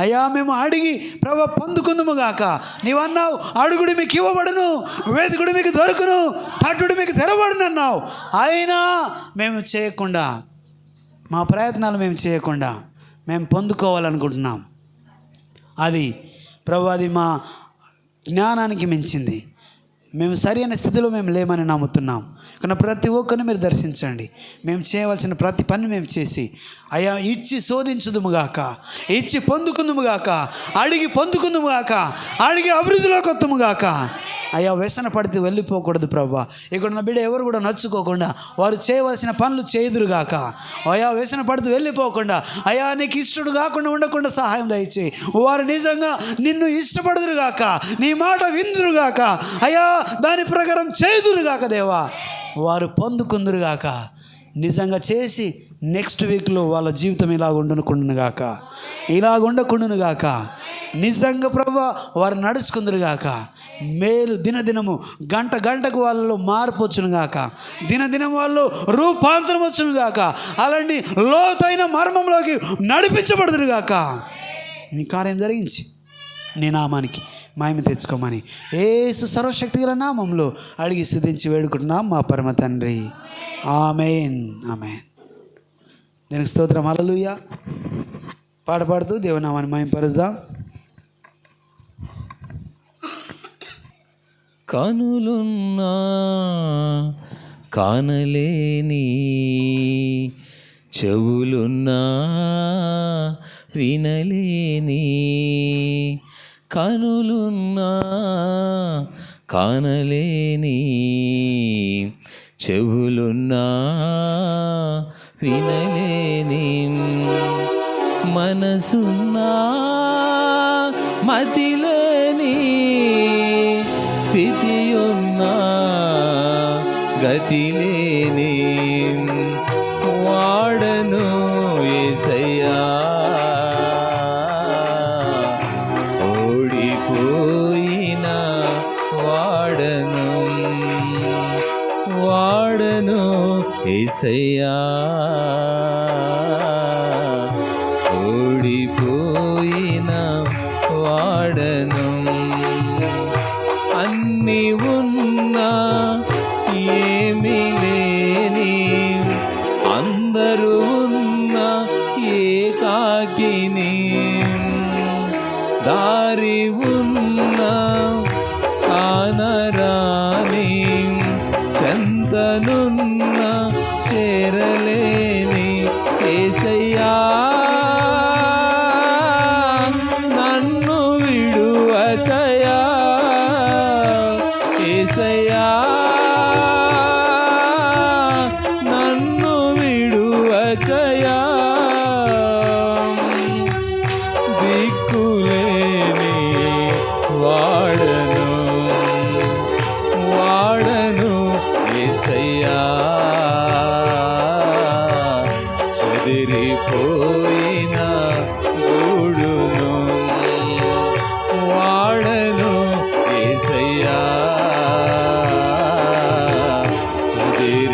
అయ్యా మేము అడిగి ప్రభువా పొందుకుందుముగాక. నీవు అన్నావు, అడుగుడు మీకు ఇవ్వబడును, వెతుకుడు మీకు దొరుకును, తట్టుడు మీకు తెరబడును అన్నావు. అయినా మేము చేయకుండా, మా ప్రయత్నాలు మేము చేయకుండా మేము పొందుకోవాలనుకుంటున్నాం. అది ప్రభువా, అది మా జ్ఞానానికి మించింది. మేము సరైన స్థితిలో మేము లేమని నమ్ముతున్నాం. కానీ ప్రతి ఒక్కరిని మీరు దర్శించండి. మేము చేయవలసిన ప్రతి పని మేము చేసి అయ్యా ఇచ్చి శోధించుదుముగాక, ఇచ్చి పొందుకుందుముగాక, అడిగి పొందుకుందుముగాక, అడిగి అభివృద్ధిలోకి వద్దుముగాక. అయ్యా వ్యసన పడితే వెళ్ళిపోకూడదు ప్రభా. ఇక్కడ ఉన్న బిడ్డ ఎవరు కూడా నచ్చుకోకుండా వారు చేయవలసిన పనులు చేయుదురుగాక. అయ్యా వ్యసన పడితే వెళ్ళిపోకుండా, అయ్యా నీకు ఇష్టడు కాకుండా ఉండకుండా సహాయం దయచేయి. వారు నిజంగా నిన్ను ఇష్టపడుదురుగాక, నీ మాట విందురుగాక, అయ్యా దాని ప్రకారం చేయుదురుగాక దేవా. వారు పొందుకుందురుగాక. నిజంగా చేసి నెక్స్ట్ వీక్లో వాళ్ళ జీవితం ఇలాగ ఉండకుండునుగాక. నిజంగా ప్రభువా వారు నడుచుకుందురుగాక. మేలు దినదినము గంటకు వాళ్ళలో మార్పు వచ్చునుగాక, దినదినం వాళ్ళు రూపాంతరం వచ్చునుగాక, అలాంటి లోతైన మర్మంలోకి నడిపించబడుదురుగాక. నీ కార్యం జరిగించి నీ నామానికి మహిమ తెచ్చుకోమని యేసు సర్వశక్తి గల నామంలో అడిగి స్తుతించి వేడుకుంటున్నాం మా పరమ తండ్రి. ఆమేన్, ఆమేన్. దీనికి స్తోత్రం, హల్లెలూయా. పాట పాడుతూ దేవుని నామాన్ని మహిమపరుద్దాం. కనులున్నా కానలేని, చెవులున్నా వినలేని, కనులున్నా కానలేని, చెవులున్నా వినలేని, మనసున్నా మతిలేని, స్థితి ఉన్నా గతి లేని, వాడను యేసయ్యా, ఓడిపోయిన వాడను, వాడను యేసయ్యా, ఓడిపోయిన వాడను. అన్ని ఉన్నా ఏమీ లేని, అందరూ ఉన్న ఏకాకిని, దారి ఉన్న కానరాని, చెంతనున్న చేరలేని యేసయ్యా, నన్ను విడువకయా యేసయ్యా, నన్ను విడువకయా, దిక్కులేని వాడను, వాడను యేసయ్యా, చెదిరిపోయిన గూడును, వాడను యేసయ్యా,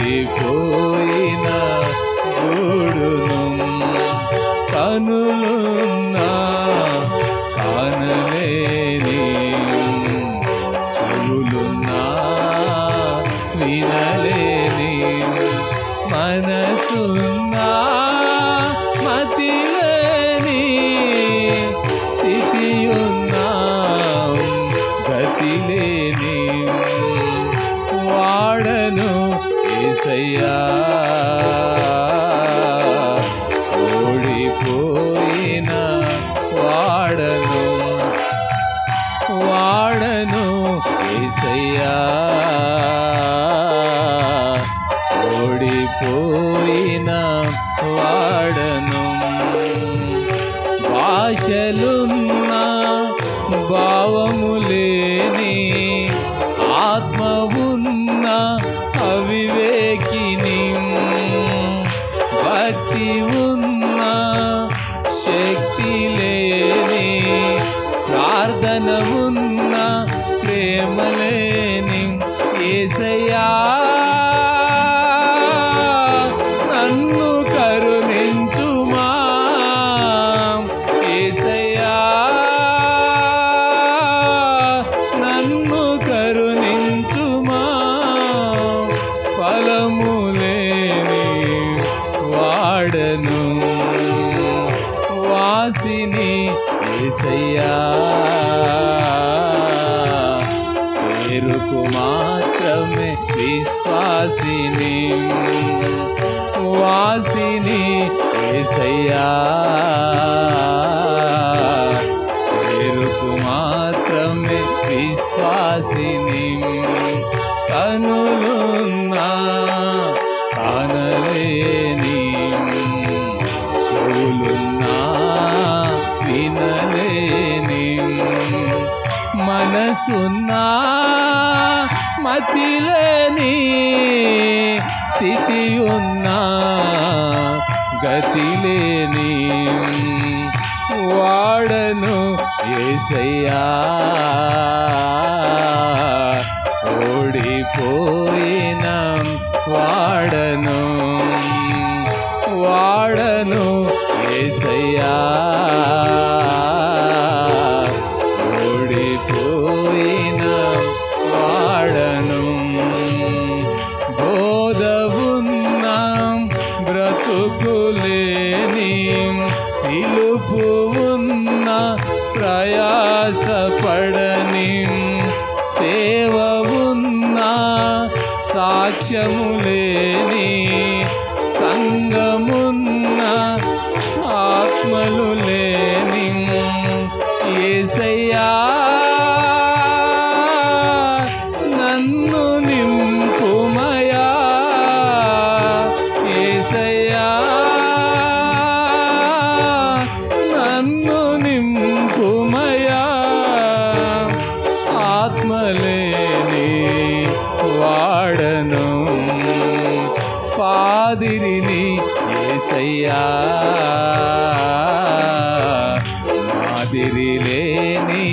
చెదిరిపోయిన గూడును, కనులున్నా కానలేని, చెవులున్నా వినలేని, మనసున్నా మతిలేని, స్థితి ఉన్నా గతి లేని, వాడను యేసయ్యా, ఓడిపోయిన వాడను, వాడను యేసయ్యా, ఓడిపోయిన వాడను. భాషలున్నా భావములేని, ఆత్మ ఉన్న అవివేకిని, భక్తి ఉన్న శక్తి లేని, ప్రార్థన ఉన్న ప్రేమ లేని యేసయ్యా, నన్ను కరుణించుమా యేసయ్యా, నన్ను కరుణించుమా, ఫలము లేని వాడను, వాసిని యేసయ్యా, పేరుకు మాత్రమే విశ్వాసిని, వాసిని యేసయ్యా, పేరుకు మాత్రమే విశ్వాసిని, కనులున్నా కానలేని, చెవులున్నా వినలేని, మనసున్నా మతిలేని, స్థితి ఉన్నా గతి లేని, వాడను యేసయ్యా, ఓడిపోయిన వాడను, వాడను యేసయ్యా, ఓడిపోయిన వాడను. బోధవున్నా బ్రతుకులే లేని పిలుపు ఉన్న ప్రయాసపడని సేవ ఉన్న సాక్ష్యము లేని సంగమున్న ఆత్మలు లేని యేసయ్యా నన్ను నింపుమయా, యేసయ్యా నన్ను నింపుమయా, ఆత్మలేని వాడను పాదిరిని యేసయ్యా, మాదిరి లేని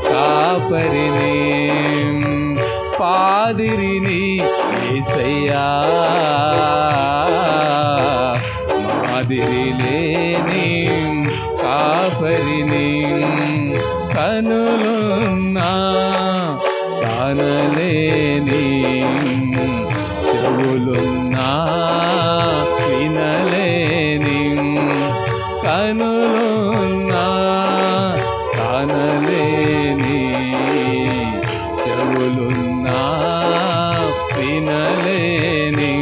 కాపరిని పాదిరిని యేసయ్యా, మాదిరి లేని కాపరిని కనులున్నా కానలేని చెవులున్నా వినలేని కనులున్నా కానలేని చెవులున్నా వినలేని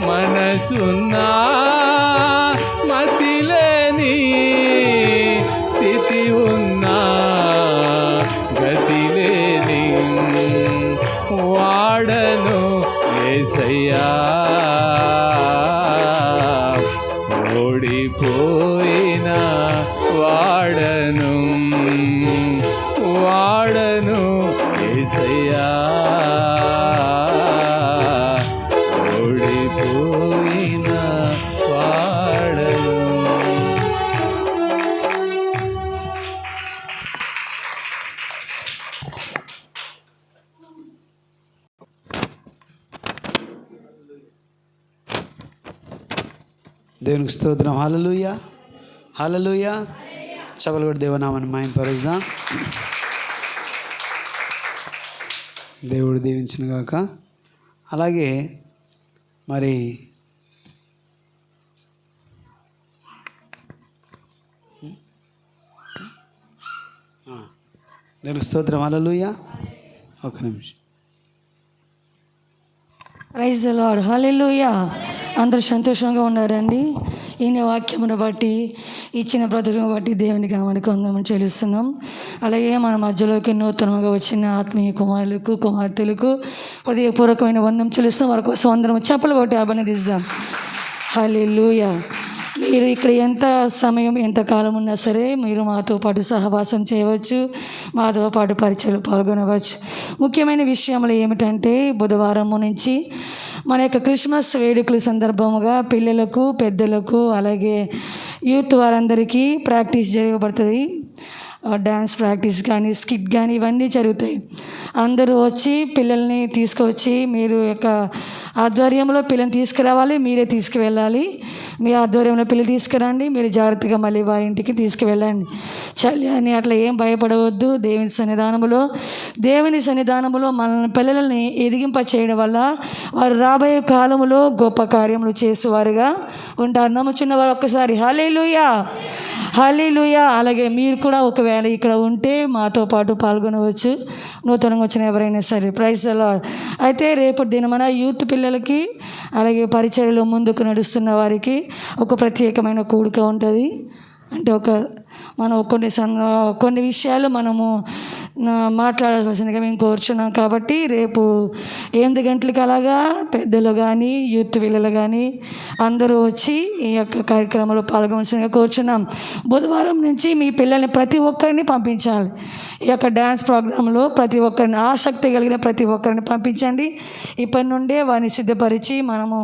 మనసున్నా మతిలేని స్థితి ఉన్నా గతి లేని వాడను యేసయ్యా, ఓడిపోయిన వాడను వాడను యేసయ్యా, ఓడిపోయిన వాడను. దేవునికి స్తోత్రం. హల్లెలూయా, హల్లెలూయా. చపలు కూడా దేవనామాన్ని మహిమపరుద్దాం. దేవుడు దీవించిన గాక. అలాగే మరి దేవునికి స్తోత్రం. హల్లెలూయా. ఒక నిమిషం. Praise the lord. హల్లెలూయా. అందరూ సంతోషంగా ఉన్నారండి. ఈయన వాక్యమును బట్టి ఇచ్చిన బ్రతుకును బట్టి దేవునికి మనకు వందనములు చెల్లిస్తున్నాం. అలాగే మన మధ్యలోకి నూతనంగా వచ్చిన ఆత్మీయ కుమారులకు కుమార్తెలకు హృదయపూర్వకమైన వందనం చెల్లిస్తున్నాం. వారి కోసం అందరం చప్పలు కొట్టి అభినందిద్దాం. హల్లెలూయా. మీరు ఇక్కడ ఎంత సమయం ఎంత కాలం ఉన్నా సరే మీరు మాతో పాటు సహవాసం చేయవచ్చు, మాతో పాటు పరిచయలు పాల్గొనవచ్చు. ముఖ్యమైన విషయములు ఏమిటంటే బుధవారం నుంచి మన యొక్క క్రిస్మస్ వేడుకల సందర్భముగా పిల్లలకు పెద్దలకు అలాగే యూత్ వారందరికీ ప్రాక్టీస్ జరగబడుతుంది. డ్యాన్స్ ప్రాక్టీస్ కానీ స్కిట్ కానీ ఇవన్నీ జరుగుతాయి. అందరూ వచ్చి పిల్లల్ని తీసుకువచ్చి మీరు యొక్క ఆధ్వర్యంలో పిల్లల్ని తీసుకురావాలి, మీరే తీసుకువెళ్ళాలి. మీ ఆధ్వర్యంలో పిల్లలు తీసుకురండి, మీరు జాగ్రత్తగా మళ్ళీ వారి ఇంటికి తీసుకువెళ్ళండి. చలి అని అట్లా ఏం భయపడవద్దు. దేవుని సన్నిధానములో మన పిల్లల్ని ఎదిగింప చేయడం వల్ల వారు రాబోయే కాలంలో గొప్ప కార్యములు చేసేవారుగా ఉంటారు. నమ్ముచున్న వారు ఒక్కసారి హల్లెలూయా, హల్లెలూయా. అలాగే మీరు కూడా ఒకవేళ ఇక్కడ ఉంటే మాతో పాటు పాల్గొనవచ్చు, నూతనంగా వచ్చిన ఎవరైనా సరే. Praise the Lord. అయితే రేపటి దినమన యూత్ పిల్లలకి అలాగే పరిచర్యలో ముందుకు నడుస్తున్న వారికి ఒక ప్రత్యేకమైన కూడిక ఉంటుంది. అంటే మనం కొన్ని విషయాలు మనము మాట్లాడాల్సిందిగా మేము కోరుచున్నాం. కాబట్టి రేపు 8 గంటలకి అలాగా పెద్దలు కానీ యూత్ పిల్లలు కానీ అందరూ వచ్చి ఈ యొక్క కార్యక్రమంలో పాల్గొనాల్సిందిగా కోరుచున్నాం. బుధవారం నుంచి మీ పిల్లల్ని ప్రతి ఒక్కరిని పంపించాలి. ఈ యొక్క డ్యాన్స్ ప్రోగ్రాంలో ప్రతి ఒక్కరిని ఆసక్తి కలిగిన ప్రతి ఒక్కరిని పంపించండి. ఇప్పటి నుండే వారిని సిద్ధపరిచి మనము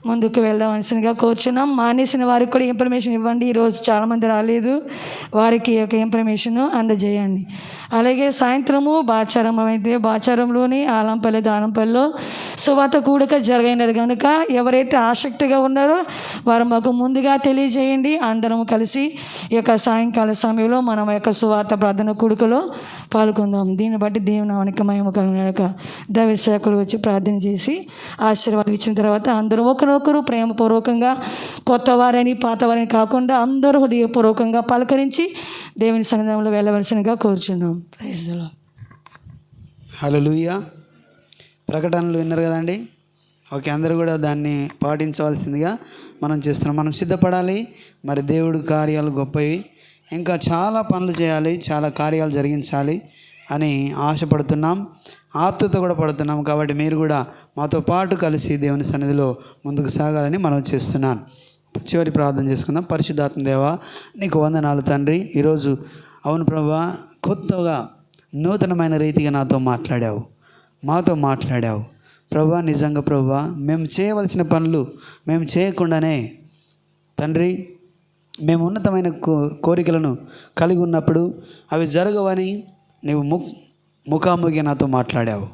ముందుకు వెళ్దామనిగా కోరుచున్నాం. మానేసిన వారికి కూడా ఇన్ఫర్మేషన్ ఇవ్వండి. ఈరోజు చాలామంది ఎంతమంది రాలేదు వారికి ఈ యొక్క ఇన్ఫర్మేషన్ అందజేయండి. అలాగే సాయంత్రము బాచారం అయితే బాచారంలోని ఆలంపల్లి దానంపల్లిలో సువార్త కూడిక జరిగినది కనుక ఎవరైతే ఆసక్తిగా ఉన్నారో వారు మాకు ముందుగా తెలియజేయండి. అందరం కలిసి ఈ యొక్క సాయంకాల సమయంలో మనం యొక్క సువార్త ప్రార్థన కూడికలో పాల్గొందాం. దీన్ని బట్టి దేవుని నామానికి మహిమ కలుగుగాక. దైవ సేవకులు వచ్చి ప్రార్థన చేసి ఆశీర్వాదం ఇచ్చిన తర్వాత అందరూ ఒకరొకరు ప్రేమపూర్వకంగా కొత్త వారని పాత వారని కాకుండా అందరూ హృదయపూర్వకంగా పలకరించి దేవుని సన్నిధానంలో వెళ్ళవలసినగా కోరుచున్నాం. Praise the lord. హల్లెలూయా. ప్రకటనలు విన్నారు కదండి. ఓకే, అందరూ కూడా దాన్ని పాటించవలసిందిగా మనం చేస్తున్నాం. మనం సిద్ధపడాలి. మరి దేవుడు కార్యాలు గొప్పవి, ఇంకా చాలా పనులు చేయాలి, చాలా కార్యాలు జరిగించాలి అని ఆశపడుతున్నాం, ఆతృత కూడా పడుతున్నాం. కాబట్టి మీరు కూడా మాతో పాటు కలిసి దేవుని సన్నిధిలో ముందుకు సాగాలని మనం చేస్తున్నాను. చివరి ప్రార్థన చేసుకుందాం. పరిశుద్ధాత్మ దేవా, నీకు వందనాలు తండ్రి. ఈరోజు అవును ప్రభువా, కొత్తగా నూతనమైన రీతిగా నాతో మాట్లాడావు, మాతో మాట్లాడావు ప్రభువా. నిజంగా ప్రభువా, మేము చేయవలసిన పనులు మేము చేయకుండానే తండ్రి మేము ఉన్నతమైన కోరికలను కలిగి ఉన్నప్పుడు అవి జరగవని నీవు ముఖాముఖి నాతో మాట్లాడావు,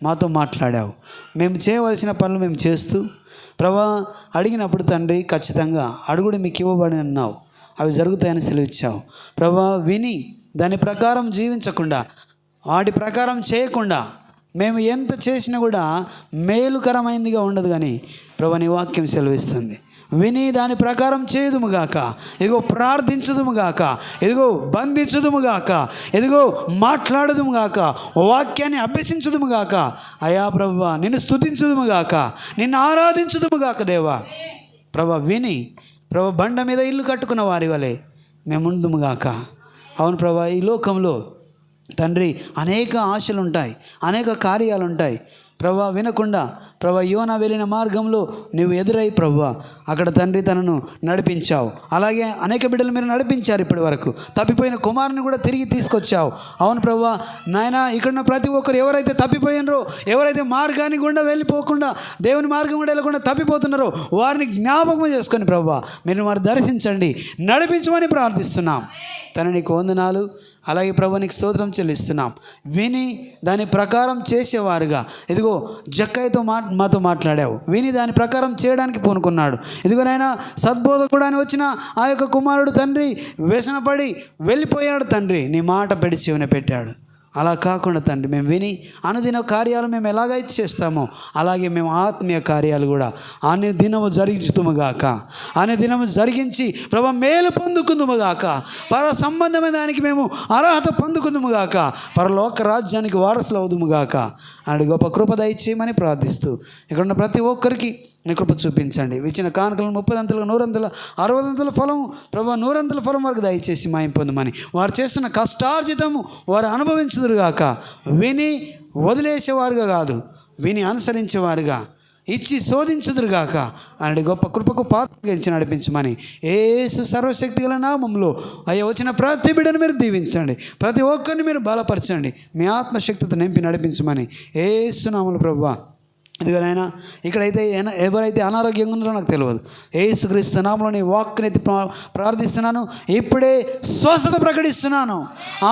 మాతో మాట్లాడావు. మేము చేయవలసిన పనులు మేము చేస్తూ ప్రభువా అడిగినప్పుడు తండ్రి ఖచ్చితంగా అడుగుడు మీకు ఇవ్వబడి అన్నావు, అవి జరుగుతాయని సెలవిచ్చావు ప్రభువా. విని దాని ప్రకారం జీవించకుండా, వాటి ప్రకారం చేయకుండా మేము ఎంత చేసినా కూడా మేలుకరమైనదిగా ఉండదు కానీ ప్రభువా నీ వాక్యం సెలవిస్తుంది. విని దాని ప్రకారం చేయుదుముగాక, ఇదిగో ప్రార్థించుదుముగాక, ఇదిగో బంధించుదుముగాక, ఇదిగో మాట్లాడుదుముగాక, వాక్యాన్ని అభ్యసించుదుముగాక. అయా ప్రభువా నిన్ను స్తుతించుదుముగాక, నిన్ను ఆరాధించుదుముగాక దేవా. ప్రభా విని ప్రభా బండ మీద ఇల్లు కట్టుకున్న వారి వలె మేము ఉందుముగాక. అవును ప్రభా, ఈ లోకంలో తండ్రి అనేక ఆశలు ఉంటాయి, అనేక కార్యాలు ఉంటాయి ప్రభా. వినకుండా ప్రభా యోనా వెళ్ళిన మార్గంలో నువ్వు ఎదురై ప్రభా అక్కడ తండ్రి తనను నడిపించావు. అలాగే అనేక బిడ్డలు మీరు నడిపించారు. ఇప్పటి వరకు తప్పిపోయిన కుమారుని కూడా తిరిగి తీసుకొచ్చావు. అవును ప్రభా నాయన, ఇక్కడున్న ప్రతి ఒక్కరు ఎవరైతే తప్పిపోయినరో, ఎవరైతే మార్గాన్ని గుండా వెళ్ళిపోకుండా దేవుని మార్గం కూడా వెళ్ళకుండా తప్పిపోతున్నారో వారిని జ్ఞాపకం చేసుకొని ప్రభా మీరు వారు దర్శించండి, నడిపించమని ప్రార్థిస్తున్నాం. తన నీకు వందనాలు. అలాగే ప్రభు నీకు స్తోత్రం చెల్లిస్తున్నాం. విని దాని ప్రకారం చేసేవారుగా ఇదిగో జక్కయ్యతో మాతో మాట్లాడావు. విని దాని ప్రకారం చేయడానికి పూనుకున్నాడు. ఇదిగోనైనా సద్బోధకుడు అని వచ్చిన ఆ యొక్క కుమారుడు తండ్రి వ్యసనపడి వెళ్ళిపోయాడు. తండ్రి నీ మాట పెడి చెవిన పెట్టాడు. అలా కాకుండా తండ్రి మేము విని అనుదిన కార్యాలు మేము ఎలాగైతే చేస్తామో అలాగే మేము ఆత్మీయ కార్యాలు కూడా అనే దినము జరిగించుదుముగాక, అనే దినము జరిగించి ప్రభా మేలు పొందుకుందుముగాక, పర సంబంధమైన దానికి మేము అర్హత పొందుకుందుముగాక, పరలోక రాజ్యానికి వారసులు అవుదుముగాక అని గొప్ప కృప దయచేయమని ప్రార్థిస్తూ ఇక్కడున్న ప్రతి ఒక్కరికి నీ కృప చూపించండి. ఇచ్చిన కానుకలను 30 అంతలు 100 అంతలు 60 అంతల ఫలం ప్రభా 100 అంతల ఫలం వరకు దయచేసి మాయం పొందమని, వారు చేస్తున్న కష్టార్జితము వారు అనుభవించుదురుగాక. విని వదిలేసేవారుగా కాదు, విని అనుసరించేవారుగా, ఇచ్చి శోధించుదురుగాక అని గొప్ప కృపకు పాత్రగించి నడిపించమని యేసు సర్వశక్తి గల నామంలో అయ్యా వచ్చిన ప్రతి బిడ్డను మీరు దీవించండి, ప్రతి ఒక్కరిని మీరు బలపరచండి, మీ ఆత్మశక్తితో నింపి నడిపించమని యేసు నామములో ప్రభువా. ఇదిగోనైనా ఇక్కడైతే ఎవరైతే అనారోగ్యంగా ఉన్నారో నాకు తెలియదు, యేసుక్రీస్తు నామములో నీ వాక్కుని ప్రార్థిస్తున్నాను. ఇప్పుడే స్వస్థత ప్రకటిస్తున్నాను,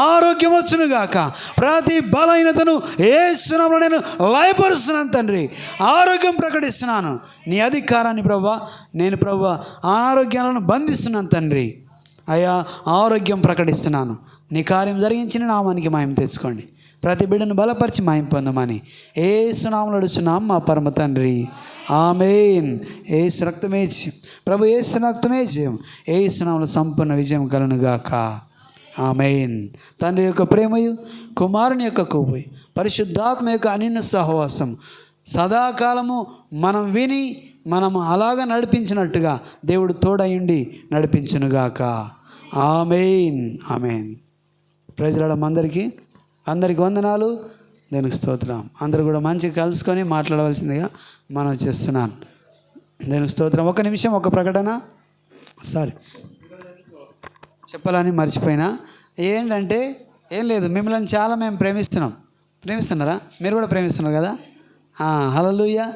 ఆరోగ్యం వచ్చునుగాక. ప్రతి బలహీనతను యేసు నామములో నేను లయపరుస్తున్నాను తండ్రి. ఆరోగ్యం ప్రకటిస్తున్నాను. నీ అధికారాన్ని ప్రభువా నేను ప్రభువా అనారోగ్యాలను బంధిస్తున్నాను తండ్రి. అయ్యా ఆరోగ్యం ప్రకటిస్తున్నాను. నీ కార్యం జరిగించిన నామానికి మహిమ తెచ్చుకోండి. ప్రతి బిడ్డను బలపరిచి మాయం పొందమని యేసు నామములో అడుగుచున్నాం మా పరమ తండ్రి. ఆమేన్. యేసు రక్తమే జయం, ప్రభు యేసు రక్తమే జయం. యేసు నామములో సంపూర్ణ విజయం కలుగునుగాక. ఆమేన్. తండ్రి యొక్క ప్రేమయు, కుమారుని యొక్క కృపయు, పరిశుద్ధాత్మ యొక్క అన్యోన్య సహవాసం సదాకాలము మనం విని మనం అలాగ నడిపించినట్టుగా దేవుడు తోడయుండి నడిపించునుగాక. ఆమేన్. ఆమేన్. Praise lord. అందరికీ వందనాలు, దేవునికి స్తోత్రం. అందరూ కూడా మంచిగా కలుసుకొని మాట్లాడవలసిందిగా మనం చేస్తున్నాను. దేవునికి స్తోత్రం. ఒక నిమిషం, ఒక ప్రకటన చెప్పాలని మర్చిపోయినా. ఏంటంటే ఏం లేదు, మిమ్మల్ని చాలా మేము ప్రేమిస్తున్నారా? మీరు కూడా ప్రేమిస్తున్నారు కదా. హల్లెలూయా.